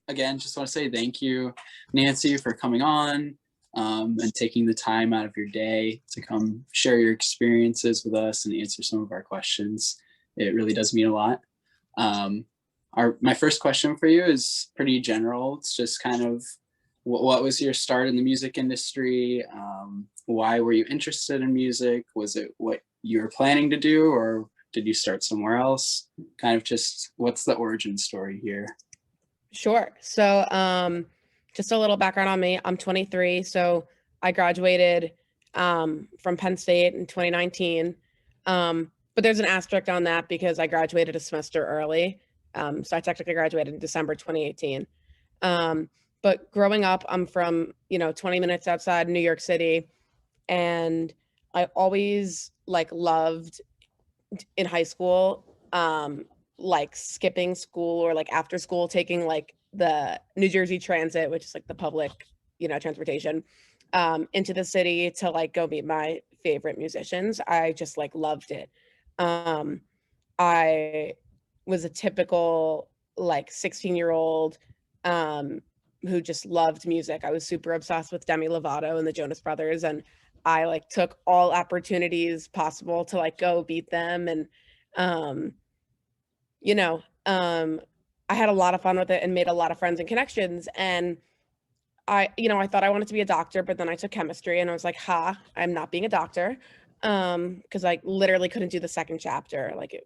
again, just want to say thank you, Nancy, for coming on and taking the time out of your day to come share your experiences with us and answer some of our questions. It really does mean a lot. Um, my first question for you is pretty general. It's just kind of what was your start in the music industry? Why were you interested in music? Was it what you were planning to do, or did you start somewhere else? Kind of just what's the origin story here? Sure. So, just a little background on me. I'm 23, so I graduated from Penn State in 2019. But there's an asterisk on that because I graduated a semester early. So I technically graduated in December 2018. But growing up, I'm from, 20 minutes outside New York City, and I always like loved in high school, like skipping school or like after school taking like the New Jersey Transit, which is like the public, transportation, into the city to like go meet my favorite musicians. I just like loved it. Um, I was a typical like 16-year-old who just loved music. I was super obsessed with Demi Lovato and the Jonas Brothers, and I like took all opportunities possible to like go beat them. And um, you know, um, I had a lot of fun with it and made a lot of friends and connections. And I thought I wanted to be a doctor, but then I took chemistry and I was like, ha, I'm not being a doctor. Because I literally couldn't do the second chapter, like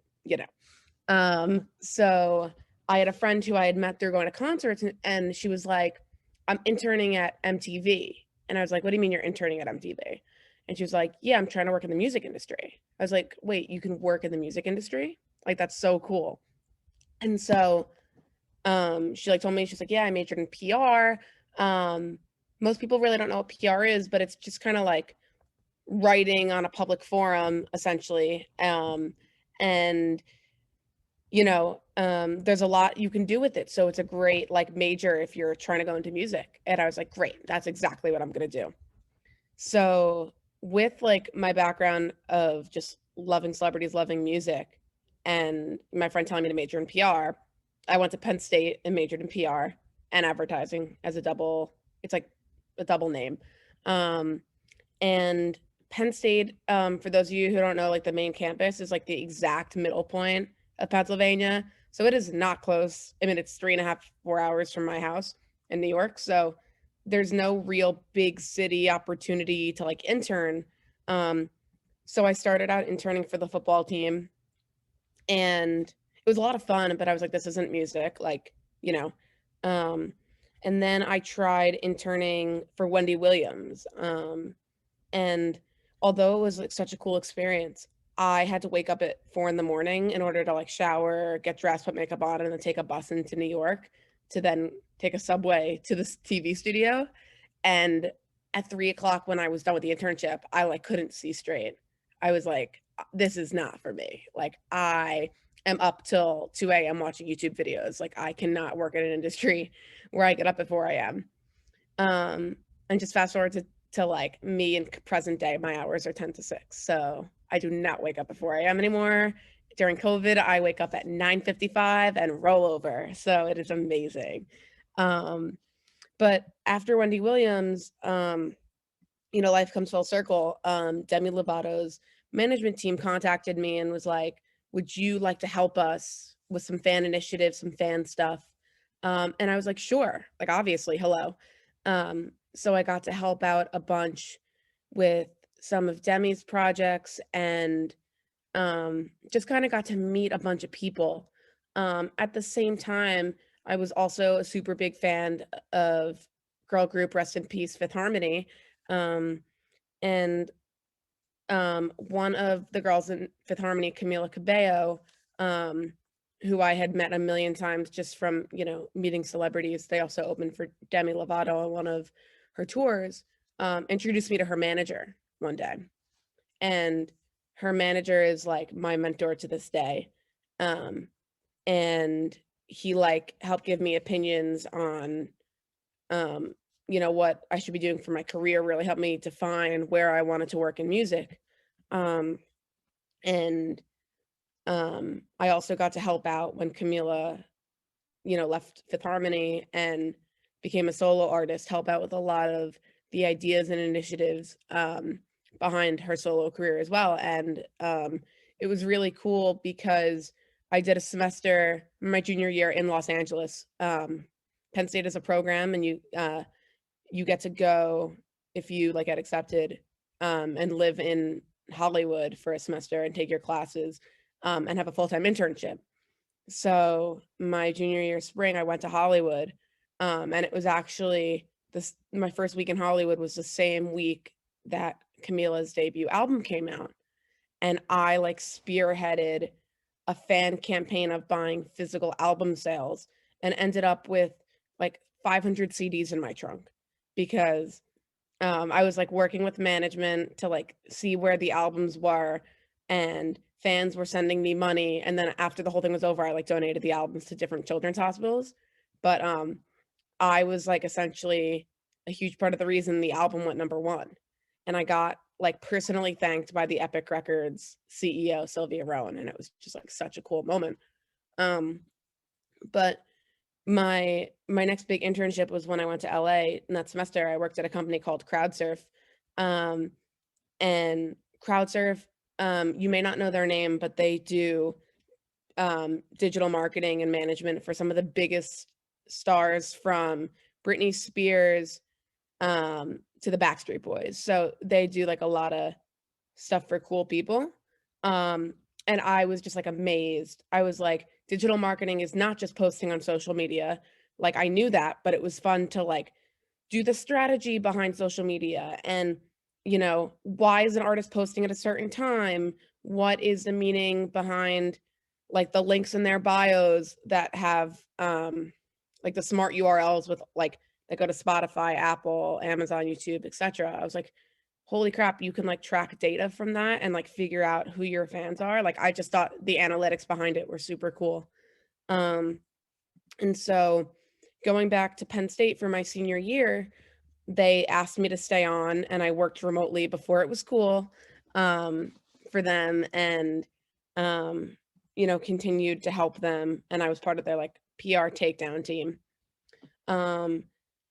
so I had a friend who I had met through going to concerts, and she was like, I'm interning at MTV. And I was like, what do you mean you're interning at MTV? And she was like, yeah, I'm trying to work in the music industry. I was like, wait, you can work in the music industry? Like, that's so cool. And so she like told me, she's like, yeah, I majored in PR. Most people really don't know what PR is, but it's just kind of like writing on a public forum, essentially. And there's a lot you can do with it. So it's a great like major if you're trying to go into music. And I was like, great, that's exactly what I'm gonna do. So with like my background of just loving celebrities, loving music, and my friend telling me to major in PR, I went to Penn State and majored in PR and advertising as it's like a double name. Um, and Penn State, for those of you who don't know, like the main campus is like the exact middle point of Pennsylvania. So it is not close. I mean, it's 3.5, 4 hours from my house in New York. So there's no real big city opportunity to like intern. Um, so I started out interning for the football team, and it was a lot of fun, but I was like, this isn't music, like, you know. Um, and then I tried interning for Wendy Williams. And although it was like such a cool experience, I had to wake up at 4 in the morning in order to like shower, get dressed, put makeup on, and then take a bus into New York to then take a subway to the TV studio. And at 3 o'clock, when I was done with the internship, I like couldn't see straight. I was like, this is not for me. Like, I am up till 2 a.m. watching YouTube videos. Like, I cannot work in an industry where I get up at 4 a.m. And just fast forward to like me in present day, my hours are 10 to 6. So I do not wake up at 4 a.m. anymore. During COVID, I wake up at 9:55 and roll over. So it is amazing. Um, but after Wendy Williams, life comes full circle. Demi Lovato's management team contacted me and was like, would you like to help us with some fan initiatives, some fan stuff? And I was like, sure, like obviously, hello. So I got to help out a bunch with some of Demi's projects, and just kind of got to meet a bunch of people. At the same time, I was also a super big fan of girl group Rest in Peace, Fifth Harmony. Um, and one of the girls in Fifth Harmony, Camila Cabello, who I had met a million times just from, meeting celebrities. They also opened for Demi Lovato on one of her tours, introduced me to her manager one day. And her manager is like my mentor to this day. Um, and he like helped give me opinions on, what I should be doing for my career, really helped me define where I wanted to work in music. Um, and I also got to help out when Camila left Fifth Harmony and became a solo artist, help out with a lot of the ideas and initiatives behind her solo career as well. And it was really cool because I did a semester my junior year in Los Angeles. Penn State is a program, and you get to go if you like get accepted and live in Hollywood for a semester and take your classes and have a full-time internship. So my junior year spring, I went to Hollywood, and it was actually my first week in Hollywood was the same week that Camila's debut album came out, and I like spearheaded a fan campaign of buying physical album sales and ended up with like 500 CDs in my trunk because I was like working with management to like see where the albums were, and fans were sending me money. And then after the whole thing was over, I like donated the albums to different children's hospitals. But I was like essentially a huge part of the reason the album went #1. And I got like personally thanked by the Epic Records CEO, Sylvia Rowan. And it was just like such a cool moment. But my next big internship was when I went to LA. In that semester, I worked at a company called CrowdSurf. And CrowdSurf, you may not know their name, but they do digital marketing and management for some of the biggest stars, from Britney Spears to the Backstreet Boys. So they do like a lot of stuff for cool people. And I was just like amazed. I was like, digital marketing is not just posting on social media. Like I knew that, but it was fun to like do the strategy behind social media, and why is an artist posting at a certain time? What is the meaning behind like the links in their bios that have like the smart URLs with like that go to Spotify, Apple, Amazon, YouTube, etc. I was like, holy crap, you can like track data from that and like figure out who your fans are. Like I just thought the analytics behind it were super cool. And so going back to Penn State for my senior year, they asked me to stay on, and I worked remotely before it was cool for them, and continued to help them, and I was part of their like PR takedown team.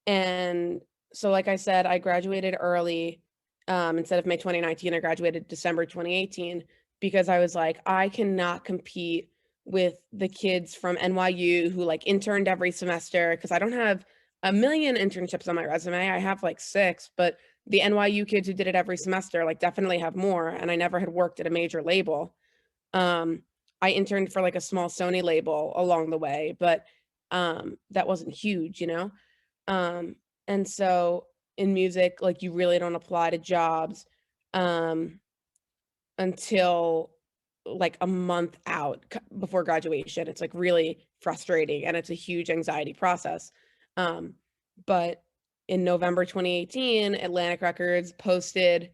And so like I said, I graduated early. Instead of May 2019, I graduated December 2018 because I was like, I cannot compete with the kids from NYU who like interned every semester, because I don't have a million internships on my resume. I have like 6, but the NYU kids who did it every semester like definitely have more, and I never had worked at a major label. I interned for like a small Sony label along the way, but that wasn't huge, and so in music, like you really don't apply to jobs until like a month out before graduation. It's like really frustrating, and it's a huge anxiety process. But in November 2018, Atlantic Records posted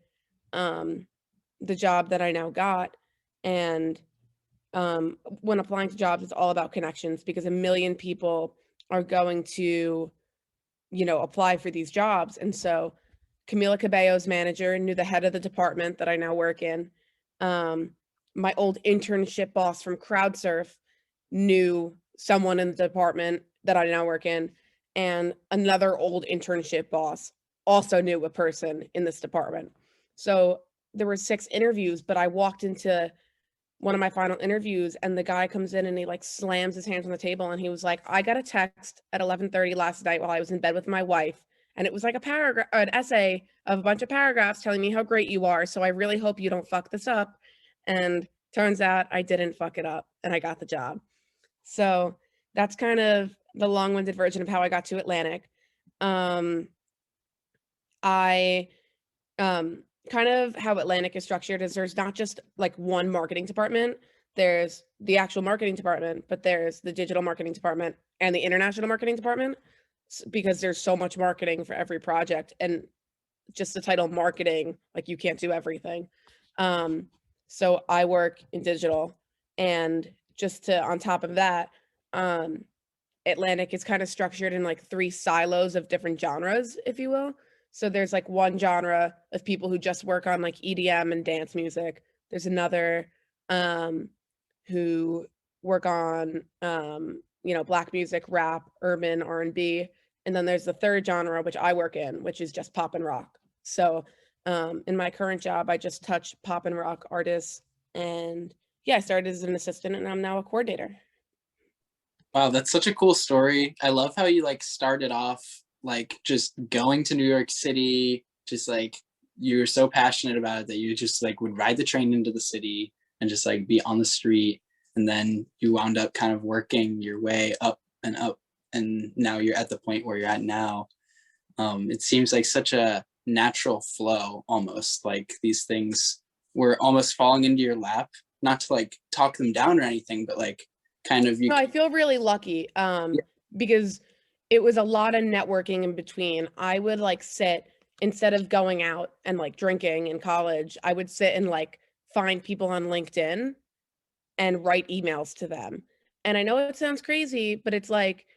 the job that I now got. And when applying to jobs, it's all about connections, because a million people are going to, apply for these jobs. And so Camila Cabello's manager knew the head of the department that I now work in. My old internship boss from CrowdSurf knew someone in the department that I now work in, and another old internship boss also knew a person in this department. So there were 6 interviews, but I walked into one of my final interviews, and the guy comes in and he like slams his hands on the table, and he was like, I got a text at 11:30 last night while I was in bed with my wife, and it was like a paragraph, an essay of a bunch of paragraphs telling me how great you are. So I really hope you don't fuck this up. And turns out I didn't fuck it up, and I got the job. So that's kind of the long-winded version of how I got to Atlantic. I kind of how Atlantic is structured is there's not just like one marketing department. There's the actual marketing department, but there's the digital marketing department and the international marketing department, because there's so much marketing for every project, and just the title marketing, like you can't do everything. So I work in digital, and just to on top of that, Atlantic is kind of structured in like 3 silos of different genres, if you will. So there's like one genre of people who just work on like EDM and dance music. There's another who work on Black music, rap, urban, R&B. And then there's the third genre, which I work in, which is just pop and rock. So in my current job, I just touch pop and rock artists. And yeah, I started as an assistant and I'm now a coordinator. Wow, that's such a cool story. I love how you like started off like just going to New York City, just like you were so passionate about it that you just like would ride the train into the city and just like be on the street. And then you wound up kind of working your way up and up. And now you're at the point where you're at now. It seems like such a natural flow almost, like these things were almost falling into your lap, not to like talk them down or anything, but like kind of you. No, I feel really lucky because it was a lot of networking in between. I would like sit instead of going out and like drinking in college, I would sit and like find people on LinkedIn and write emails to them. And I know it sounds crazy, but it's like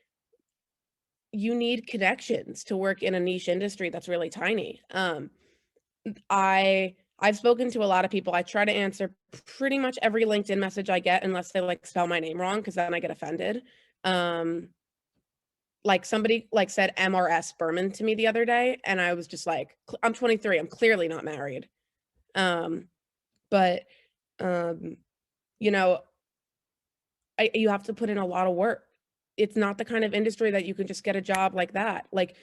you need connections to work in a niche industry that's really tiny. I've spoken to a lot of people. I try to answer pretty much every LinkedIn message I get unless they like spell my name wrong because then I get offended. Like somebody like said MRS Berman to me the other day and I was just like, I'm 23, I'm clearly not married. But you know, you have to put in a lot of work. It's not the kind of industry that you can just get a job like that. Like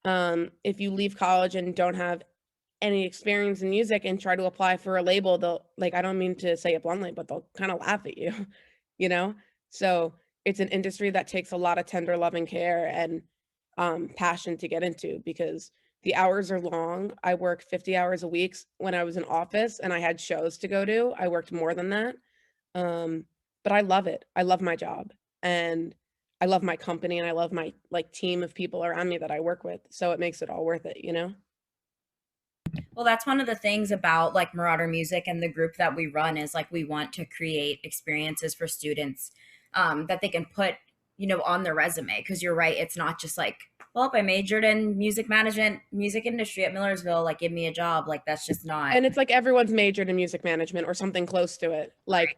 if you leave college and don't have any experience in music and try to apply for a label, they'll like, I don't mean to say it bluntly, but they'll kind of laugh at you, you know? So it's an industry that takes a lot of tender loving care and passion to get into because the hours are long. I work 50 hours a week when I was in office and I had shows to go to. I worked more than that. But I love it. I love my job and I love my company and I love my like team of people around me that I work with. So it makes it all worth it, you know? Well, that's one of the things about like Marauder Music and the group that we run is like we want to create experiences for students that they can put, on their resume. Because you're right, it's not just like, well, I majored in music management, music industry at Millersville. Like, give me a job. Like, that's just not. And it's like everyone's majored in music management or something close to it. Like,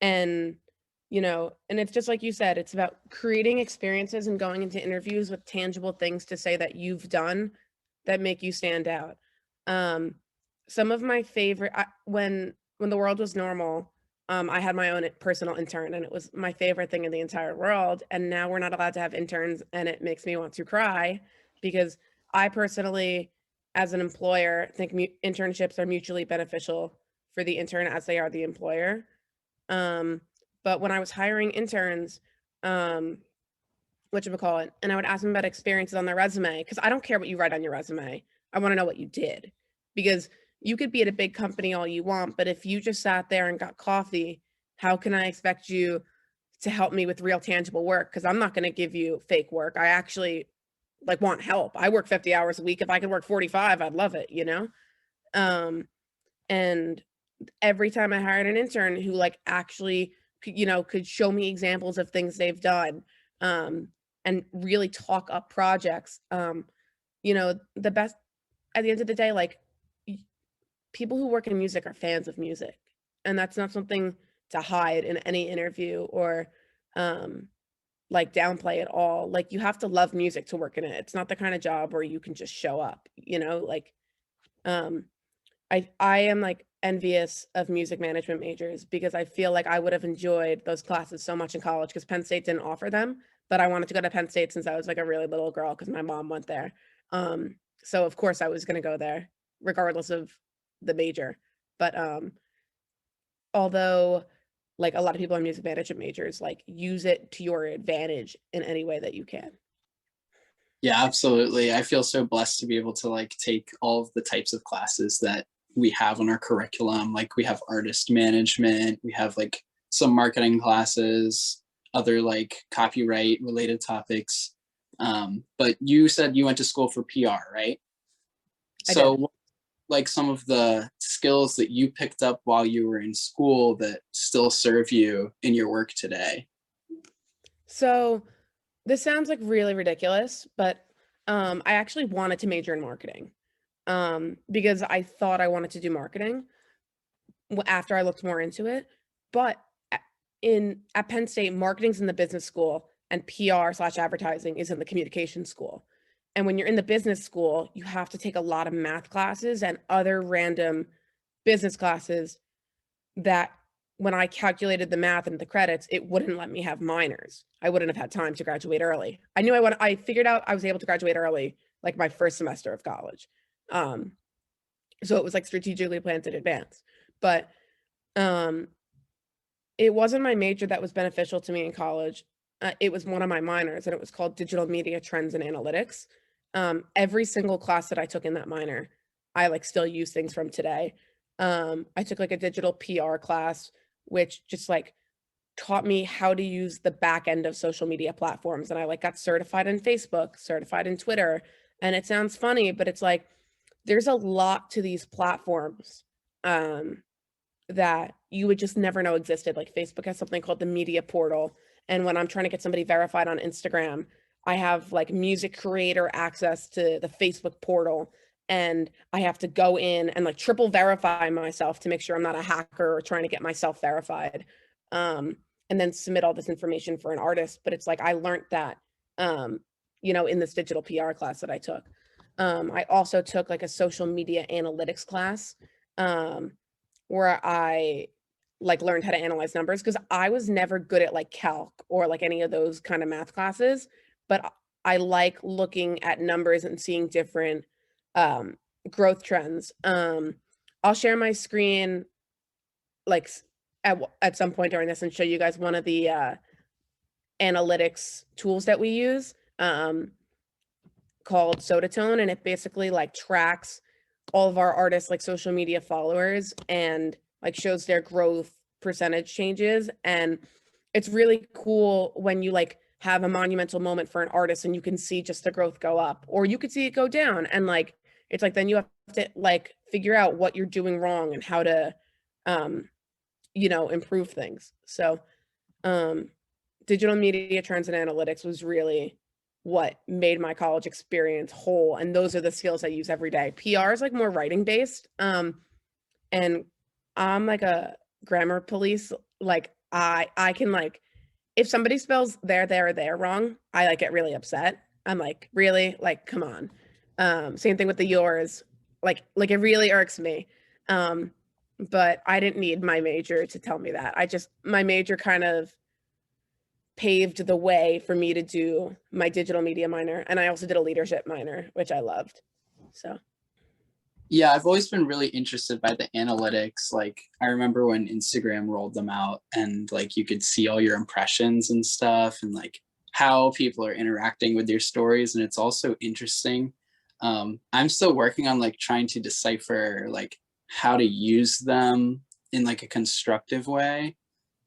and and it's just like you said, it's about creating experiences and going into interviews with tangible things to say that you've done that make you stand out. Some of my favorite when the world was normal, I had my own personal intern and it was my favorite thing in the entire world. And now we're not allowed to have interns and it makes me want to cry because I personally, as an employer, think internships are mutually beneficial for the intern as they are the employer. But when I was hiring interns, whatchamacallit, and I would ask them about experiences on their resume because I don't care what you write on your resume. I want to know what you did because you could be at a big company all you want, but if you just sat there and got coffee, how can I expect you to help me with real tangible work? Because I'm not going to give you fake work. I actually like want help. I work 50 hours a week. If I could work 45, I'd love it, And every time I hired an intern who like actually, could show me examples of things they've done, and really talk up projects. The best at the end of the day, like people who work in music are fans of music, and that's not something to hide in any interview or like downplay at all. Like you have to love music to work in it. It's not the kind of job where you can just show up, like um I am like envious of music management majors because I feel like I would have enjoyed those classes so much in college because Penn State didn't offer them, but I wanted to go to Penn State since I was like a really little girl because my mom went there. So of course I was going to go there regardless of the major. But although like a lot of people in music management majors, like use it to your advantage in any way that you can. Yeah, absolutely. I feel so blessed to be able to like take all of the types of classes that we have on our curriculum. Like we have artist management, we have like some marketing classes, other like copyright related topics. But you said you went to school for PR, right? So like some of the skills that you picked up while you were in school that still serve you in your work today? So this sounds like really ridiculous, but I actually wanted to major in marketing because I thought I wanted to do marketing after I looked more into it. But at Penn State, marketing's in the business school. and PR/advertising is in the communication school. And when you're in the business school, you have to take a lot of math classes and other random business classes that when I calculated the math and the credits, it wouldn't let me have minors. I wouldn't have had time to graduate early. I figured out I was able to graduate early, like my first semester of college. So it was like strategically planned in advance. But it wasn't my major that was beneficial to me in college. It was one of my minors, and it was called Digital Media Trends and Analytics. Every single class that I took in that minor, I like still use things from today. I took like a digital PR class, which just like taught me how to use the back end of social media platforms. And I like got certified in Facebook, certified in Twitter. And it sounds funny, but it's like there's a lot to these platforms that you would just never know existed. Like Facebook has something called the media portal. And when I'm trying to get somebody verified on Instagram, I have like music creator access to the Facebook portal. And I have to go in and like triple verify myself to make sure I'm not a hacker or trying to get myself verified. And then submit all this information for an artist. But it's like I learned that, in this digital PR class that I took. I also took like a social media analytics class where I like learned how to analyze numbers, because I was never good at like calc or like any of those kind of math classes, but I like looking at numbers and seeing different growth trends. I'll share my screen like at some point during this and show you guys one of the analytics tools that we use called Sodatone, and it basically like tracks all of our artists like social media followers and like shows their growth percentage changes. And it's really cool when you like have a monumental moment for an artist and you can see just the growth go up, or you could see it go down. And like it's like then you have to like figure out what you're doing wrong and how to improve things. So digital media trends and analytics was really what made my college experience whole. And those are the skills I use every day. PR is like more writing based. And I'm like a grammar police. Like I can like, if somebody spells there wrong, I like get really upset. I'm like, really? Like, come on. Same thing with the yours. Like it really irks me. But I didn't need my major to tell me that. My major kind of paved the way for me to do my digital media minor. And I also did a leadership minor, which I loved. So. Yeah, I've always been really interested by the analytics. Like I remember when Instagram rolled them out and like you could see all your impressions and stuff and like how people are interacting with your stories. And it's also interesting. I'm still working on like trying to decipher like how to use them in like a constructive way.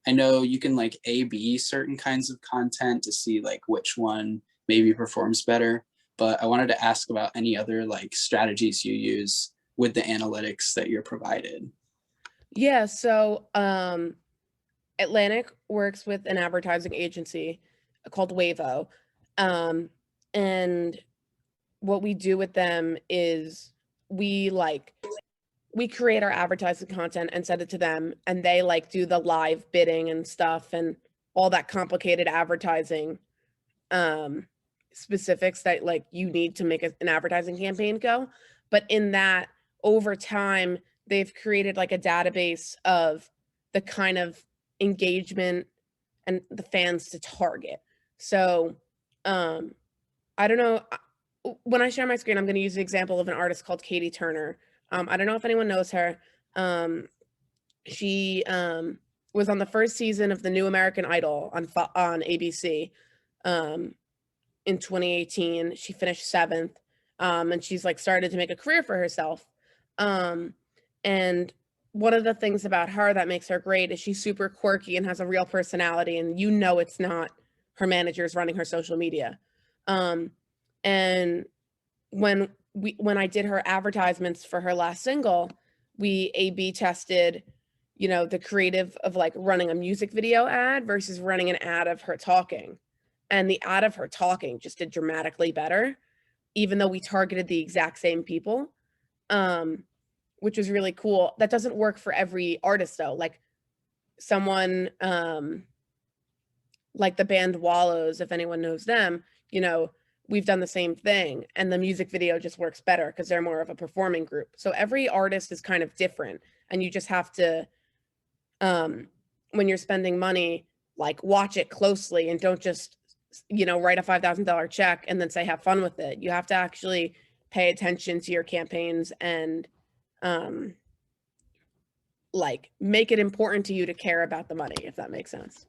I know you can like A/B certain kinds of content to see like which one maybe performs better, but I wanted to ask about any other like strategies you use with the analytics that you're provided. Yeah, so Atlantic works with an advertising agency called Wavo. And what we do with them is we create our advertising content and send it to them, and they like do the live bidding and stuff and all that complicated advertising specifics that like you need to make an advertising campaign go. But in that, over time, they've created like a database of the kind of engagement and the fans to target. So I don't know, when I share my screen, I'm going to use the example of an artist called Katie Turner. I don't know if anyone knows her. She was on the first season of the new American Idol on ABC in 2018. She finished 7th, and she's like started to make a career for herself. And one of the things about her that makes her great is she's super quirky and has a real personality, and it's not her managers running her social media. And when I did her advertisements for her last single, we A/B tested, the creative of like running a music video ad versus running an ad of her talking. And the ad of her talking just did dramatically better, even though we targeted the exact same people, which was really cool. That doesn't work for every artist though. Like someone like the band Wallows, if anyone knows them, you know, we've done the same thing, and the music video just works better because they're more of a performing group. So every artist is kind of different, and you just have to, when you're spending money, like watch it closely and don't just, you know, write a $5,000 check and then say have fun with it. You have to actually pay attention to your campaigns and like make it important to you to care about the money, if that makes sense.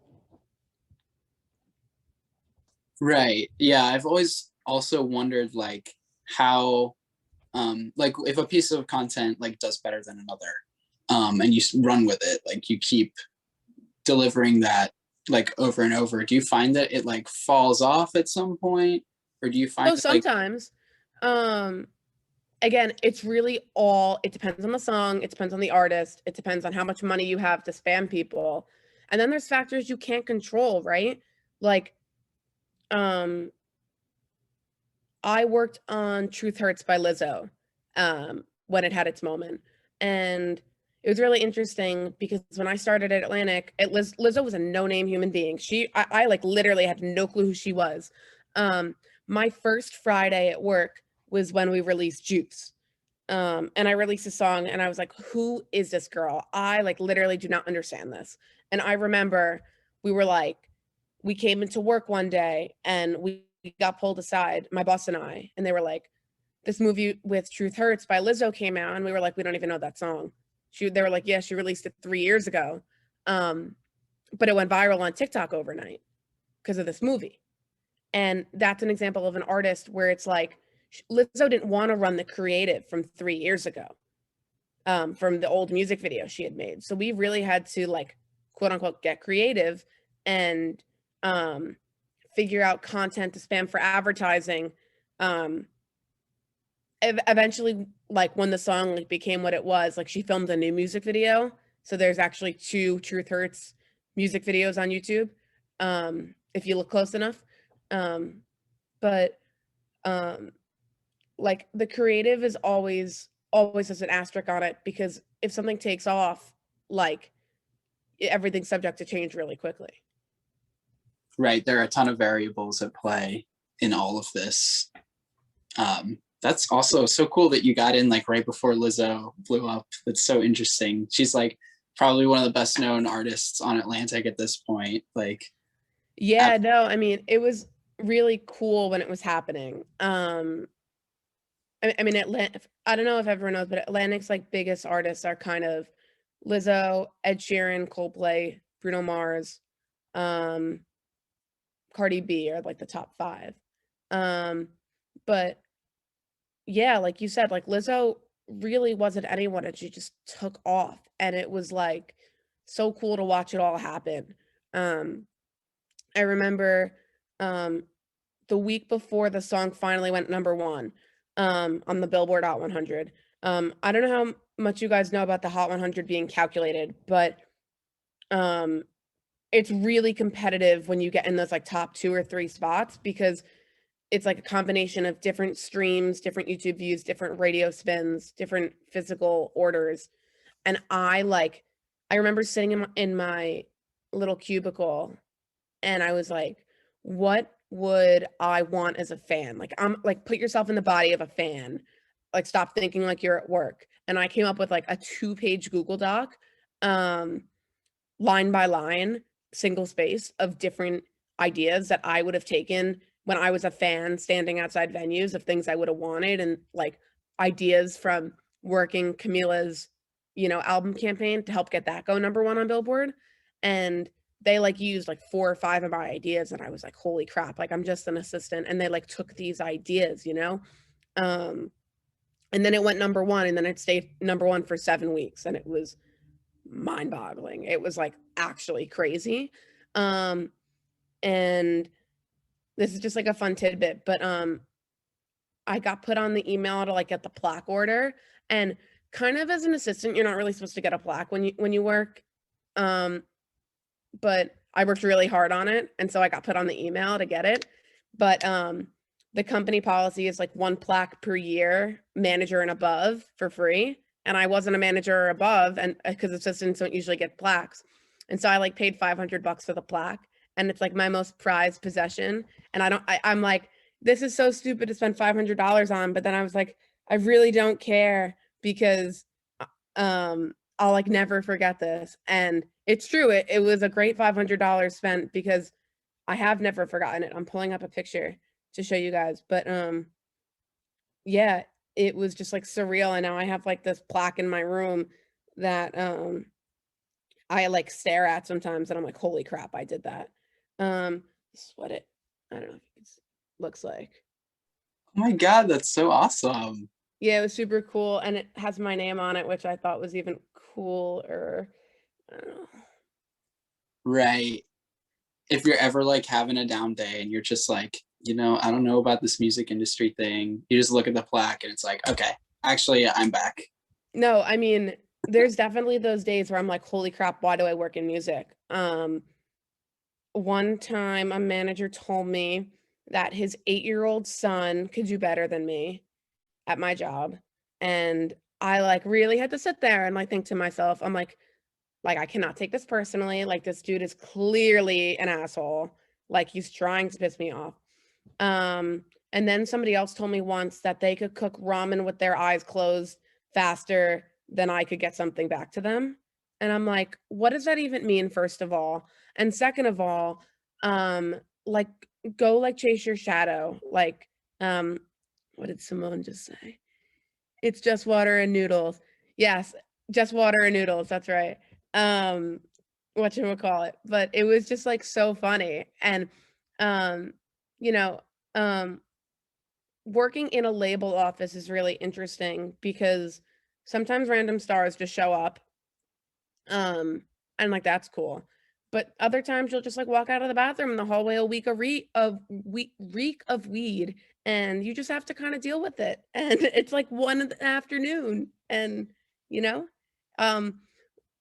Right. Yeah, I've always also wondered like how like if a piece of content like does better than another, and you run with it, like you keep delivering that like over and over, do you find that it like falls off at some point, or do you find So sometimes again, it's really all, it depends on the song, it depends on the artist, it depends on how much money you have to spam people, and then there's factors you can't control, right? Like I worked on Truth Hurts by Lizzo when it had its moment, and it was really interesting because when I started at Atlantic, Lizzo was a no-name human being. I like literally had no clue who she was. My first Friday at work was when we released Juice. And I released a song and I was like, who is this girl? I like literally do not understand this. And I remember we came into work one day and we got pulled aside, my boss and I, and they were like, this movie with Truth Hurts by Lizzo came out. And we were like, we don't even know that song. They were like, yeah, she released it 3 years ago. But it went viral on TikTok overnight because of this movie. And that's an example of an artist where it's like, Lizzo didn't want to run the creative from 3 years ago, from the old music video she had made. So we really had to like, quote unquote, get creative and figure out content to spam for advertising. Eventually, like when the song like became what it was, like she filmed a new music video. So there's actually 2 Truth Hurts music videos on YouTube, if you look close enough. But like the creative is always has an asterisk on it, because if something takes off, like everything's subject to change really quickly. Right, there are a ton of variables at play in all of this. That's also so cool that you got in like right before Lizzo blew up. That's so interesting. She's like probably one of the best known artists on Atlantic at this point. Like, yeah, no, I mean, it was really cool when it was happening. I mean, I don't know if everyone knows, but Atlantic's like biggest artists are kind of Lizzo, Ed Sheeran, Coldplay, Bruno Mars, Cardi B are like the top 5. But yeah, like you said, like Lizzo really wasn't anyone, and she just took off, and it was like so cool to watch it all happen. I remember the week before the song finally went number 1 on the Billboard Hot 100. I don't know how much you guys know about the Hot 100 being calculated, but it's really competitive when you get in those like top 2 or 3 spots, because it's like a combination of different streams, different YouTube views, different radio spins, different physical orders. And I remember sitting in my little cubicle, and I was like, what would I want as a fan? Like, I'm like, put yourself in the body of a fan, like stop thinking like you're at work. And I came up with like a 2-page Google Doc, line by line, single space, of different ideas that I would have taken when I was a fan standing outside venues, of things I would have wanted, and like ideas from working Camila's, you know, album campaign to help get that go number 1 on Billboard. And they like used like 4 or 5 of my ideas, and I was like, holy crap, like I'm just an assistant. And they like took these ideas, you know? And then it went number 1, and then it stayed number 1 for 7 weeks, and it was mind-boggling. It was like actually crazy. And this is just like a fun tidbit, but I got put on the email to like get the plaque order, and kind of as an assistant, you're not really supposed to get a plaque when you work. But I worked really hard on it, and so I got put on the email to get it. But the company policy is like 1 plaque per year, manager and above, for free. And I wasn't a manager or above, and because assistants don't usually get plaques. And so I like paid $500 for the plaque, and it's like my most prized possession. And I'm like, this is so stupid to spend $500 on. But then I was like, I really don't care because I'll like never forget this. And it's true. It was a great $500 spent because I have never forgotten it. I'm pulling up a picture to show you guys. But yeah, it was just like surreal. And now I have like this plaque in my room that I like stare at sometimes and I'm like, holy crap, I did that. This is what I don't know if it looks like. Oh my God, that's so awesome. Yeah, it was super cool. And it has my name on it, which I thought was even cooler. I don't know. Right. If you're ever like having a down day and you're just like, I don't know about this music industry thing, you just look at the plaque and it's like, okay, actually, I'm back. No, I mean, there's definitely those days where I'm like, holy crap, why do I work in music? One time a manager told me that his 8-year-old son could do better than me at my job. And I like really had to sit there and like think to myself, I'm like, I cannot take this personally. Like this dude is clearly an asshole. Like he's trying to piss me off. And then somebody else told me once that they could cook ramen with their eyes closed faster than I could get something back to them. And I'm like, what does that even mean, first of all? And second of all, like go like chase your shadow. Like, what did Simone just say? It's just water and noodles. Yes, just water and noodles. That's right. Whatchamacallit. But it was just like so funny. And you know, working in a label office is really interesting because sometimes random stars just show up. And like that's cool. But other times you'll just like walk out of the bathroom in the hallway a week of reek of weed, and you just have to kind of deal with it. And it's like 1 in the afternoon, and you know, um,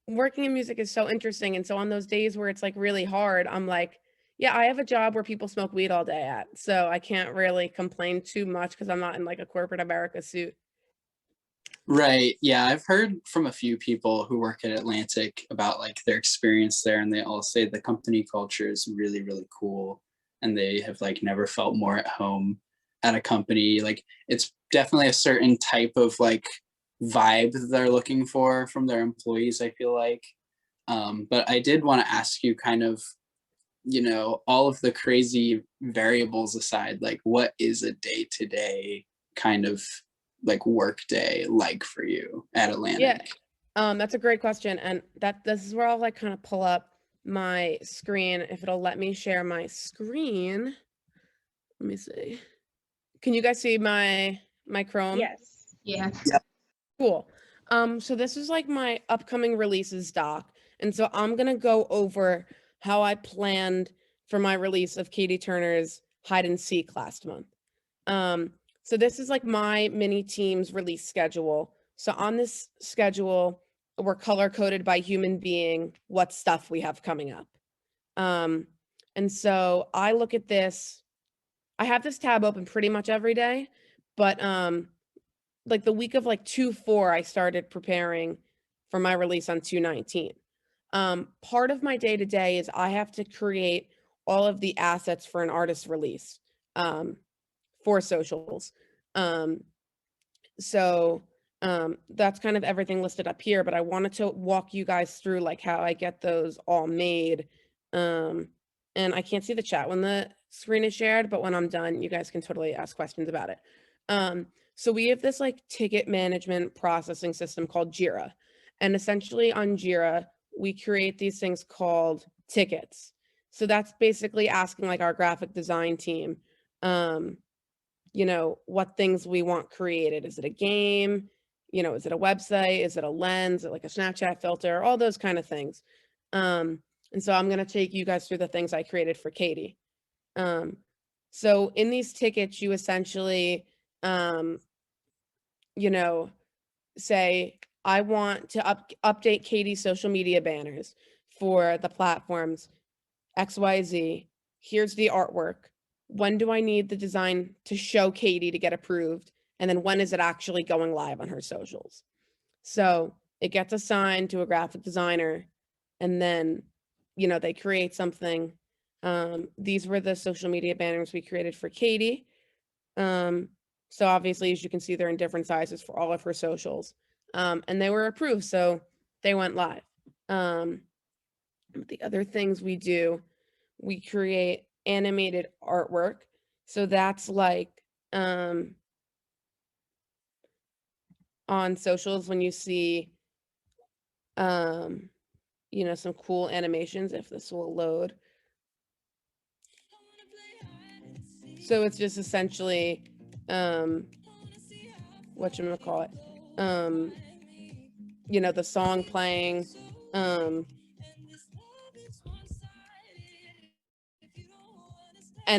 working in music is so interesting. And so on those days where it's like really hard, I'm like, yeah, I have a job where people smoke weed all day at, so I can't really complain too much because I'm not in like a corporate America suit. Right. Yeah, I've heard from a few people who work at Atlantic about like their experience there, and they all say the company culture is really, really cool, and they have like never felt more at home at a company. Like it's definitely a certain type of like vibe that they're looking for from their employees, I feel like. But I did want to ask you kind of, all of the crazy variables aside, like what is a day-to-day kind of like work day like for you at Atlantic? Yeah, that's a great question. And this is where I'll like kind of pull up my screen if it'll let me share my screen. Let me see. Can you guys see my Chrome? Yes. Yeah. Cool. So this is like my upcoming releases doc. And so I'm gonna go over how I planned for my release of Katie Turner's Hide and Seek last month. So this is like my mini team's release schedule. So on this schedule, we're color coded by human being what stuff we have coming up. And so I look at this, I have this tab open pretty much every day, but like the week of like 2/4, I started preparing for my release on 2/19. Part of my day to day is I have to create all of the assets for an artist release for socials. So that's kind of everything listed up here, but I wanted to walk you guys through like how I get those all made. And I can't see the chat when the screen is shared, but when I'm done, you guys can totally ask questions about it. So we have this like ticket management processing system called Jira. And essentially on Jira, we create these things called tickets. So that's basically asking like our graphic design team, what things we want created. Is it a game? Is it a website? Is it a lens? Is it like a Snapchat filter? All those kind of things. And so I'm going to take you guys through the things I created for Katie. So in these tickets, you essentially, say, I want to update Katie's social media banners for the platforms XYZ. Here's the artwork. When do I need the design to show Katie to get approved? And then when is it actually going live on her socials? So it gets assigned to a graphic designer, and then, they create something. These were the social media banners we created for Katie. So obviously, as you can see, they're in different sizes for all of her socials. And they were approved, so they went live. The other things we do, we create animated artwork. So that's like on socials when you see you know, some cool animations, if this will load. So it's just essentially whatchamacallit, you know, the song playing, and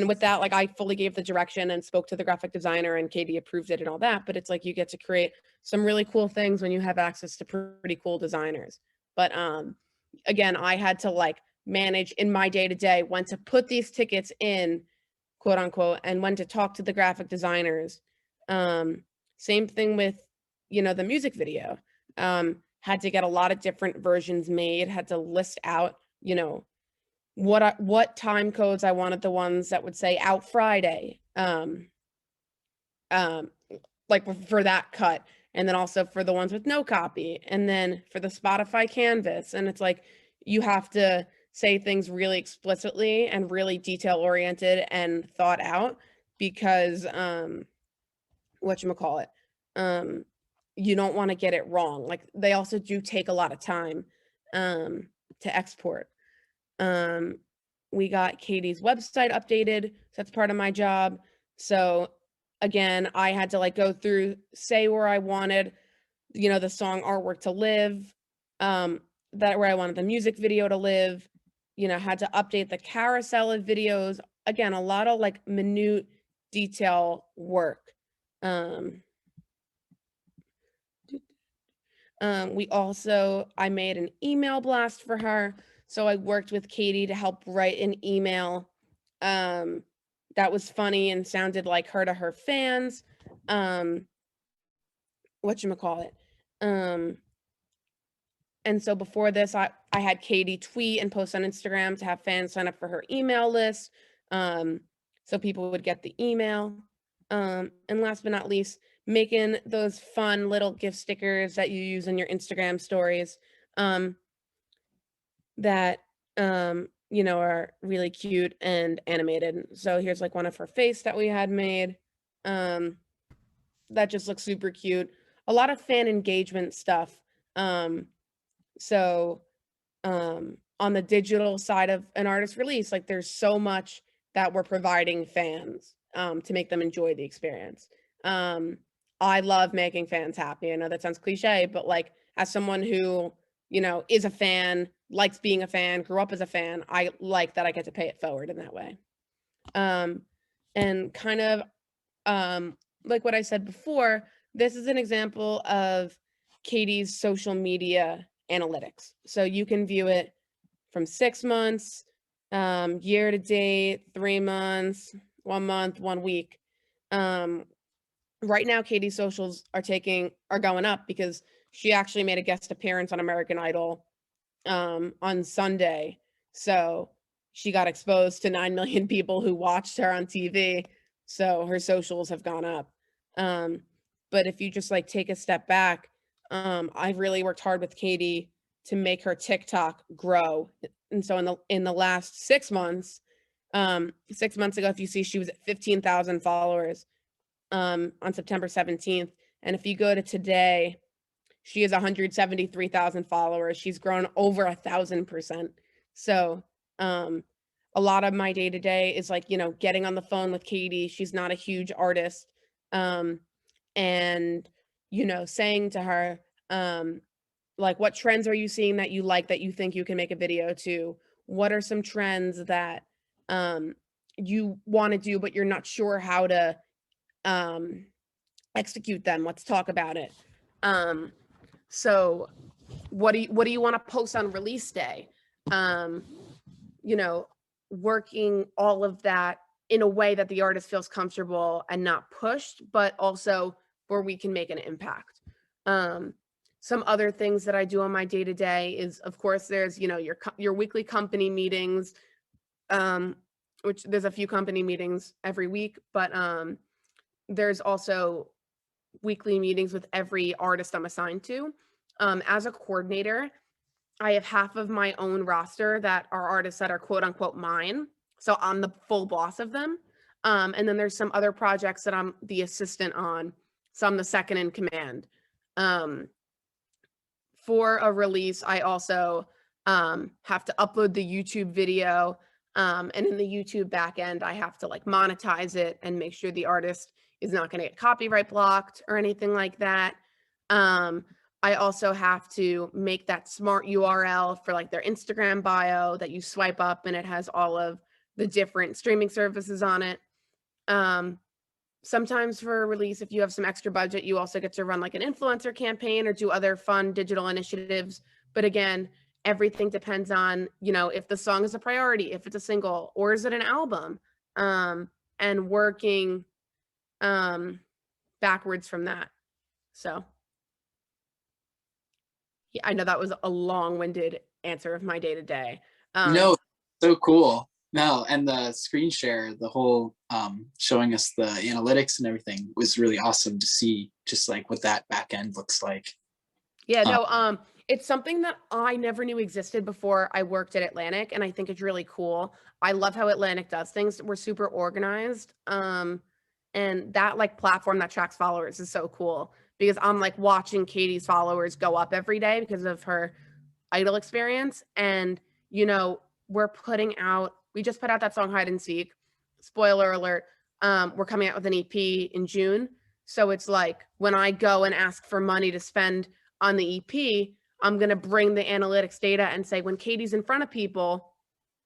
with that, like, I fully gave the direction and spoke to the graphic designer, and Katie approved it and all that. But it's like you get to create some really cool things when you have access to pretty cool designers. But again, I had to like manage in my day to day when to put these tickets in, quote unquote, and when to talk to the graphic designers. Same thing with, you know, the music video. Had to get a lot of different versions made, had to list out, you know, what time codes I wanted, the ones that would say out Friday, like for that cut, and then also for the ones with no copy, and then for the Spotify canvas. And it's like you have to say things really explicitly and really detail oriented and thought out, because whatchamacallit, you don't want to get it wrong. Like, they also do take a lot of time to export. We got Katie's website updated, so that's part of my job. So again, I had to like go through, say where I wanted, you know, the song artwork to live, that where I wanted the music video to live, you know, had to update the carousel of videos. Again, a lot of like minute detail work. I made an email blast for her. So I worked with Katie to help write an email that was funny and sounded like her to her fans. Whatchamacallit. And so before this, I had Katie tweet and post on Instagram to have fans sign up for her email list, so people would get the email. And last but not least, making those fun little gift stickers that you use in your Instagram stories, that you know, are really cute and animated. So here's like one of her face that we had made, that just looks super cute. A lot of fan engagement stuff. So on the digital side of an artist release, like, there's so much that we're providing fans to make them enjoy the experience. I love making fans happy. I know that sounds cliche, but like, as someone who, you know, is a fan, likes being a fan, grew up as a fan, I like that I get to pay it forward in that way. And kind of like what I said before, this is an example of Katie's social media analytics. So you can view it from 6 months, year to date, 3 months, 1 month, 1 week. Right now, Katie's socials are going up because she actually made a guest appearance on American Idol on Sunday. So she got exposed to 9 million people who watched her on TV. So her socials have gone up. But if you just like take a step back, I've really worked hard with Katie to make her TikTok grow. And so in the last 6 months, 6 months ago, if you see, she was at 15,000 followers on September 17th. And if you go to today, she has 173,000 followers. She's grown over 1,000%. So a lot of my day to day is like, you know, getting on the phone with Katie. She's not a huge artist. And, you know, saying to her, like, what trends are you seeing that you like, that you think you can make a video to? What are some trends that you want to do, but you're not sure how to execute them? Let's talk about it. So what do you want to post on release day? You know, working all of that in a way that the artist feels comfortable and not pushed, but also where we can make an impact. Some other things that I do on my day-to-day is, of course, there's, you know, your weekly company meetings, which there's a few company meetings every week, but there's also weekly meetings with every artist I'm assigned to. As a coordinator, I have half of my own roster that are artists that are quote unquote mine. So I'm the full boss of them. And then there's some other projects that I'm the assistant on. So I'm the second in command. For a release, I also have to upload the YouTube video. And in the YouTube backend, I have to like monetize it and make sure the artist is not going to get copyright blocked or anything like that. I also have to make that smart URL for like their Instagram bio that you swipe up and it has all of the different streaming services on it. Sometimes for a release, if you have some extra budget, you also get to run like an influencer campaign or do other fun digital initiatives. But again, everything depends on, you know, if the song is a priority, if it's a single, or is it an album, and working backwards from that. So yeah, I know that was a long-winded answer of my day-to-day. No, so cool. No, and the screen share, the whole showing us the analytics and everything was really awesome to see, just like what that back end looks like. Yeah, no, it's something that I never knew existed before I worked at Atlantic, and I think it's really cool. I love how Atlantic does things. We're super organized. And that like platform that tracks followers is so cool because I'm like watching Katie's followers go up every day because of her Idol experience. And, you know, we just put out that song Hide and Seek. Spoiler alert, we're coming out with an EP in June. So it's like when I go and ask for money to spend on the EP, I'm going to bring the analytics data and say, when Katie's in front of people,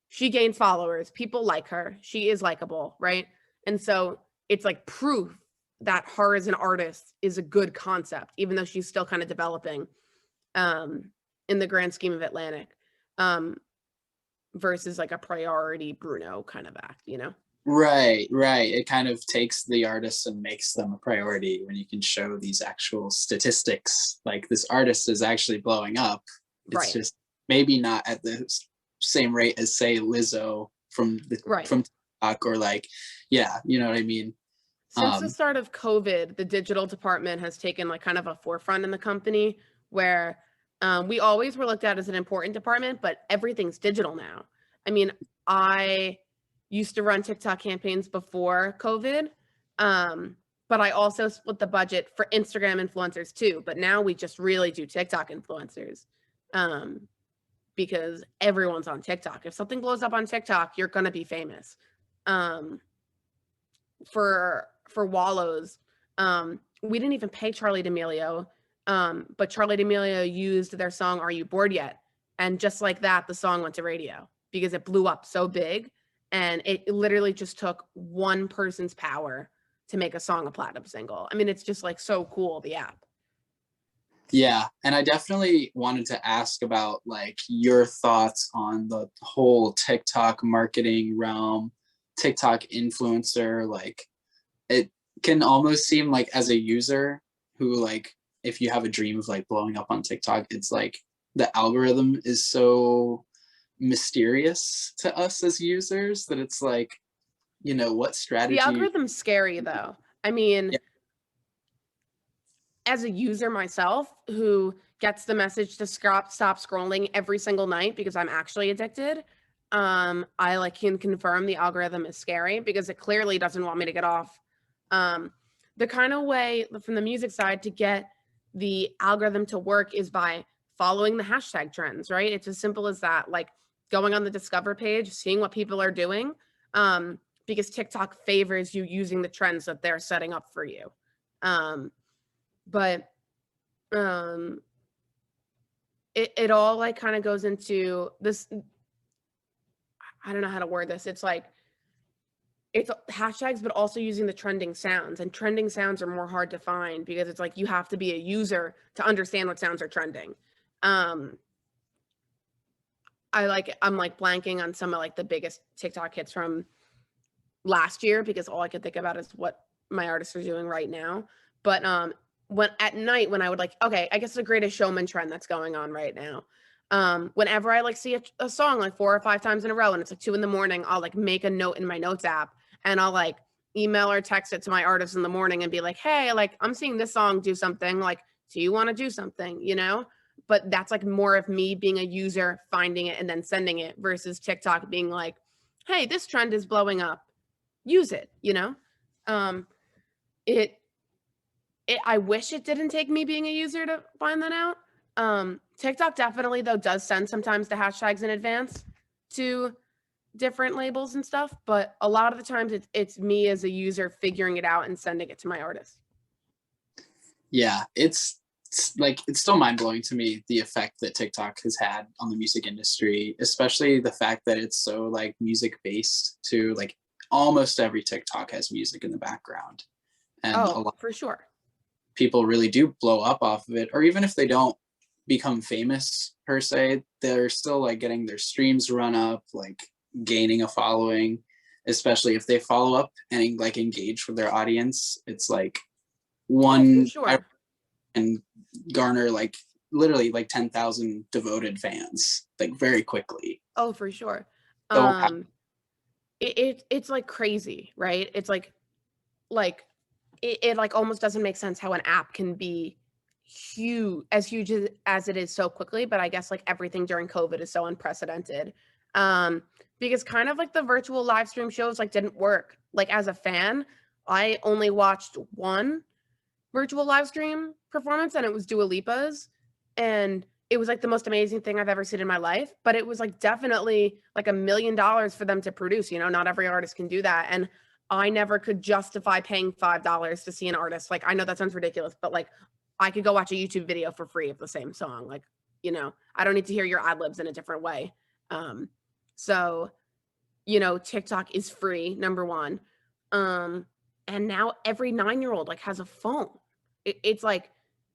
she gains followers. People like her. She is likable, right? And so it's like proof that her as an artist is a good concept, even though she's still kind of developing in the grand scheme of Atlantic, versus like a priority Bruno kind of act, you know? Right. It kind of takes the artist and makes them a priority when you can show these actual statistics. Like this artist is actually blowing up. It's just maybe not at the same rate as say Lizzo from TikTok or like, yeah, you know what I mean? Since the start of COVID, the digital department has taken like kind of a forefront in the company where we always were looked at as an important department, but everything's digital now. I mean, I used to run TikTok campaigns before COVID, but I also split the budget for Instagram influencers too. But now we just really do TikTok influencers because everyone's on TikTok. If something blows up on TikTok, you're going to be famous. For Wallows, we didn't even pay Charlie D'Amelio, but Charlie D'Amelio used their song Are You Bored Yet? And just like that, the song went to radio because it blew up so big. And it literally just took one person's power to make a song a platinum single. I mean, it's just like so cool, the app. Yeah, and I definitely wanted to ask about like your thoughts on the whole TikTok marketing realm, TikTok influencer. Like it can almost seem like as a user who like, if you have a dream of like blowing up on TikTok, it's like the algorithm is so mysterious to us as users that it's like, you know, what strategy? The algorithm's scary though. I mean, as a user myself who gets the message to stop scrolling every single night because I'm actually addicted, I like can confirm the algorithm is scary because it clearly doesn't want me to get off. The kind of way from the music side to get the algorithm to work is by following the hashtag trends, right? It's as simple as that, like going on the Discover page, seeing what people are doing, because TikTok favors you using the trends that they're setting up for you. But it all like kind of goes into this, I don't know how to word this. It's like, it's hashtags, but also using the trending sounds, and trending sounds are more hard to find because it's like, you have to be a user to understand what sounds are trending. I'm like blanking on some of like the biggest TikTok hits from last year because all I could think about is what my artists are doing right now. But when at night, when I would like, okay, I guess the Greatest Showman trend that's going on right now. Whenever I like see a song like 4 or 5 times in a row and it's like 2 a.m, I'll like make a note in my notes app and I'll like email or text it to my artist in the morning and be like, hey, like I'm seeing this song do something, like, do you want to do something, you know? But that's like more of me being a user, finding it and then sending it, versus TikTok being like, hey, this trend is blowing up, use it, you know? It I wish it didn't take me being a user to find that out. TikTok definitely though does send sometimes the hashtags in advance to different labels and stuff, but a lot of the times it's me as a user figuring it out and sending it to my artist. Yeah, it's like, it's still mind-blowing to me, the effect that TikTok has had on the music industry, especially the fact that it's so like music based too. Like almost every TikTok has music in the background, and a lot For sure. of people really do blow up off of it, or even if they don't become famous per se, they're still like getting their streams run up, like gaining a following, especially if they follow up and like engage with their audience. It's like one For sure. and garner like literally like 10,000 devoted fans like very quickly. Oh, for sure. So It's like crazy, right? It's like it like almost doesn't make sense how an app can be huge as it is so quickly. But I guess like everything during COVID is so unprecedented. Because kind of like the virtual live stream shows like didn't work. Like as a fan, I only watched one virtual live stream performance and it was Dua Lipa's, and it was like the most amazing thing I've ever seen in my life, but it was like definitely like $1 million for them to produce, you know, not every artist can do that. And I never could justify paying $5 to see an artist. Like, I know that sounds ridiculous, but like I could go watch a YouTube video for free of the same song. Like, you know, I don't need to hear your ad libs in a different way. So, you know, TikTok is free, number one. And now every 9-year-old like has a phone. It's like,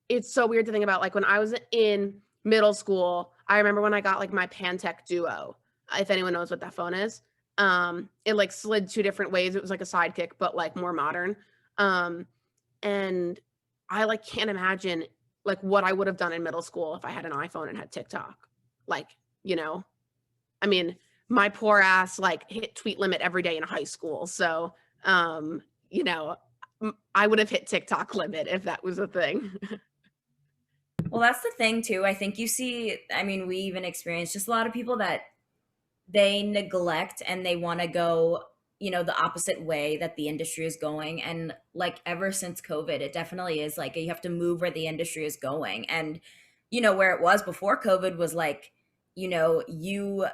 it's so weird to think about. Like when I was in middle school, I remember when I got like my Pantech Duo, if anyone knows what that phone is. It like slid 2 different ways. It was like a sidekick, but like more modern. And I like can't imagine like what I would have done in middle school if I had an iPhone and had TikTok. Like, you know, I mean, my poor ass like hit tweet limit every day in high school. So, you know, I would have hit TikTok limit if that was a thing. Well, that's the thing too. I think you see, I mean, we even experience just a lot of people that they neglect and they want to go, you know, the opposite way that the industry is going. And like ever since COVID, it definitely is like you have to move where the industry is going. And, you know, where it was before COVID was like, you know, you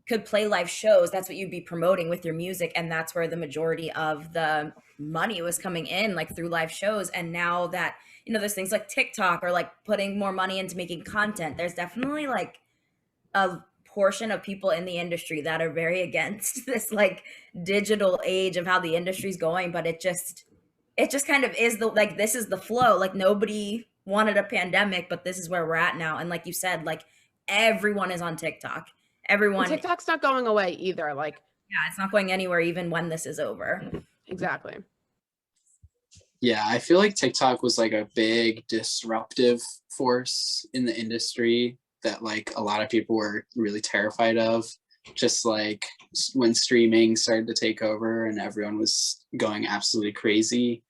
could play live shows. That's what you'd be promoting with your music. And that's where the majority of the money was coming in, like through live shows. And now that, you know, there's things like TikTok or like putting more money into making content, there's definitely like a portion of people in the industry that are very against this like digital age of how the industry's going. But it just kind of is the, like, this is the flow. Like nobody wanted a pandemic, but this is where we're at now. And like you said, like everyone is on TikTok. Everyone. And TikTok's not going away either. Like, yeah, it's not going anywhere even when this is over. Exactly. Yeah, I feel like TikTok was like a big disruptive force in the industry that like a lot of people were really terrified of. Just like when streaming started to take over and everyone was going absolutely crazy.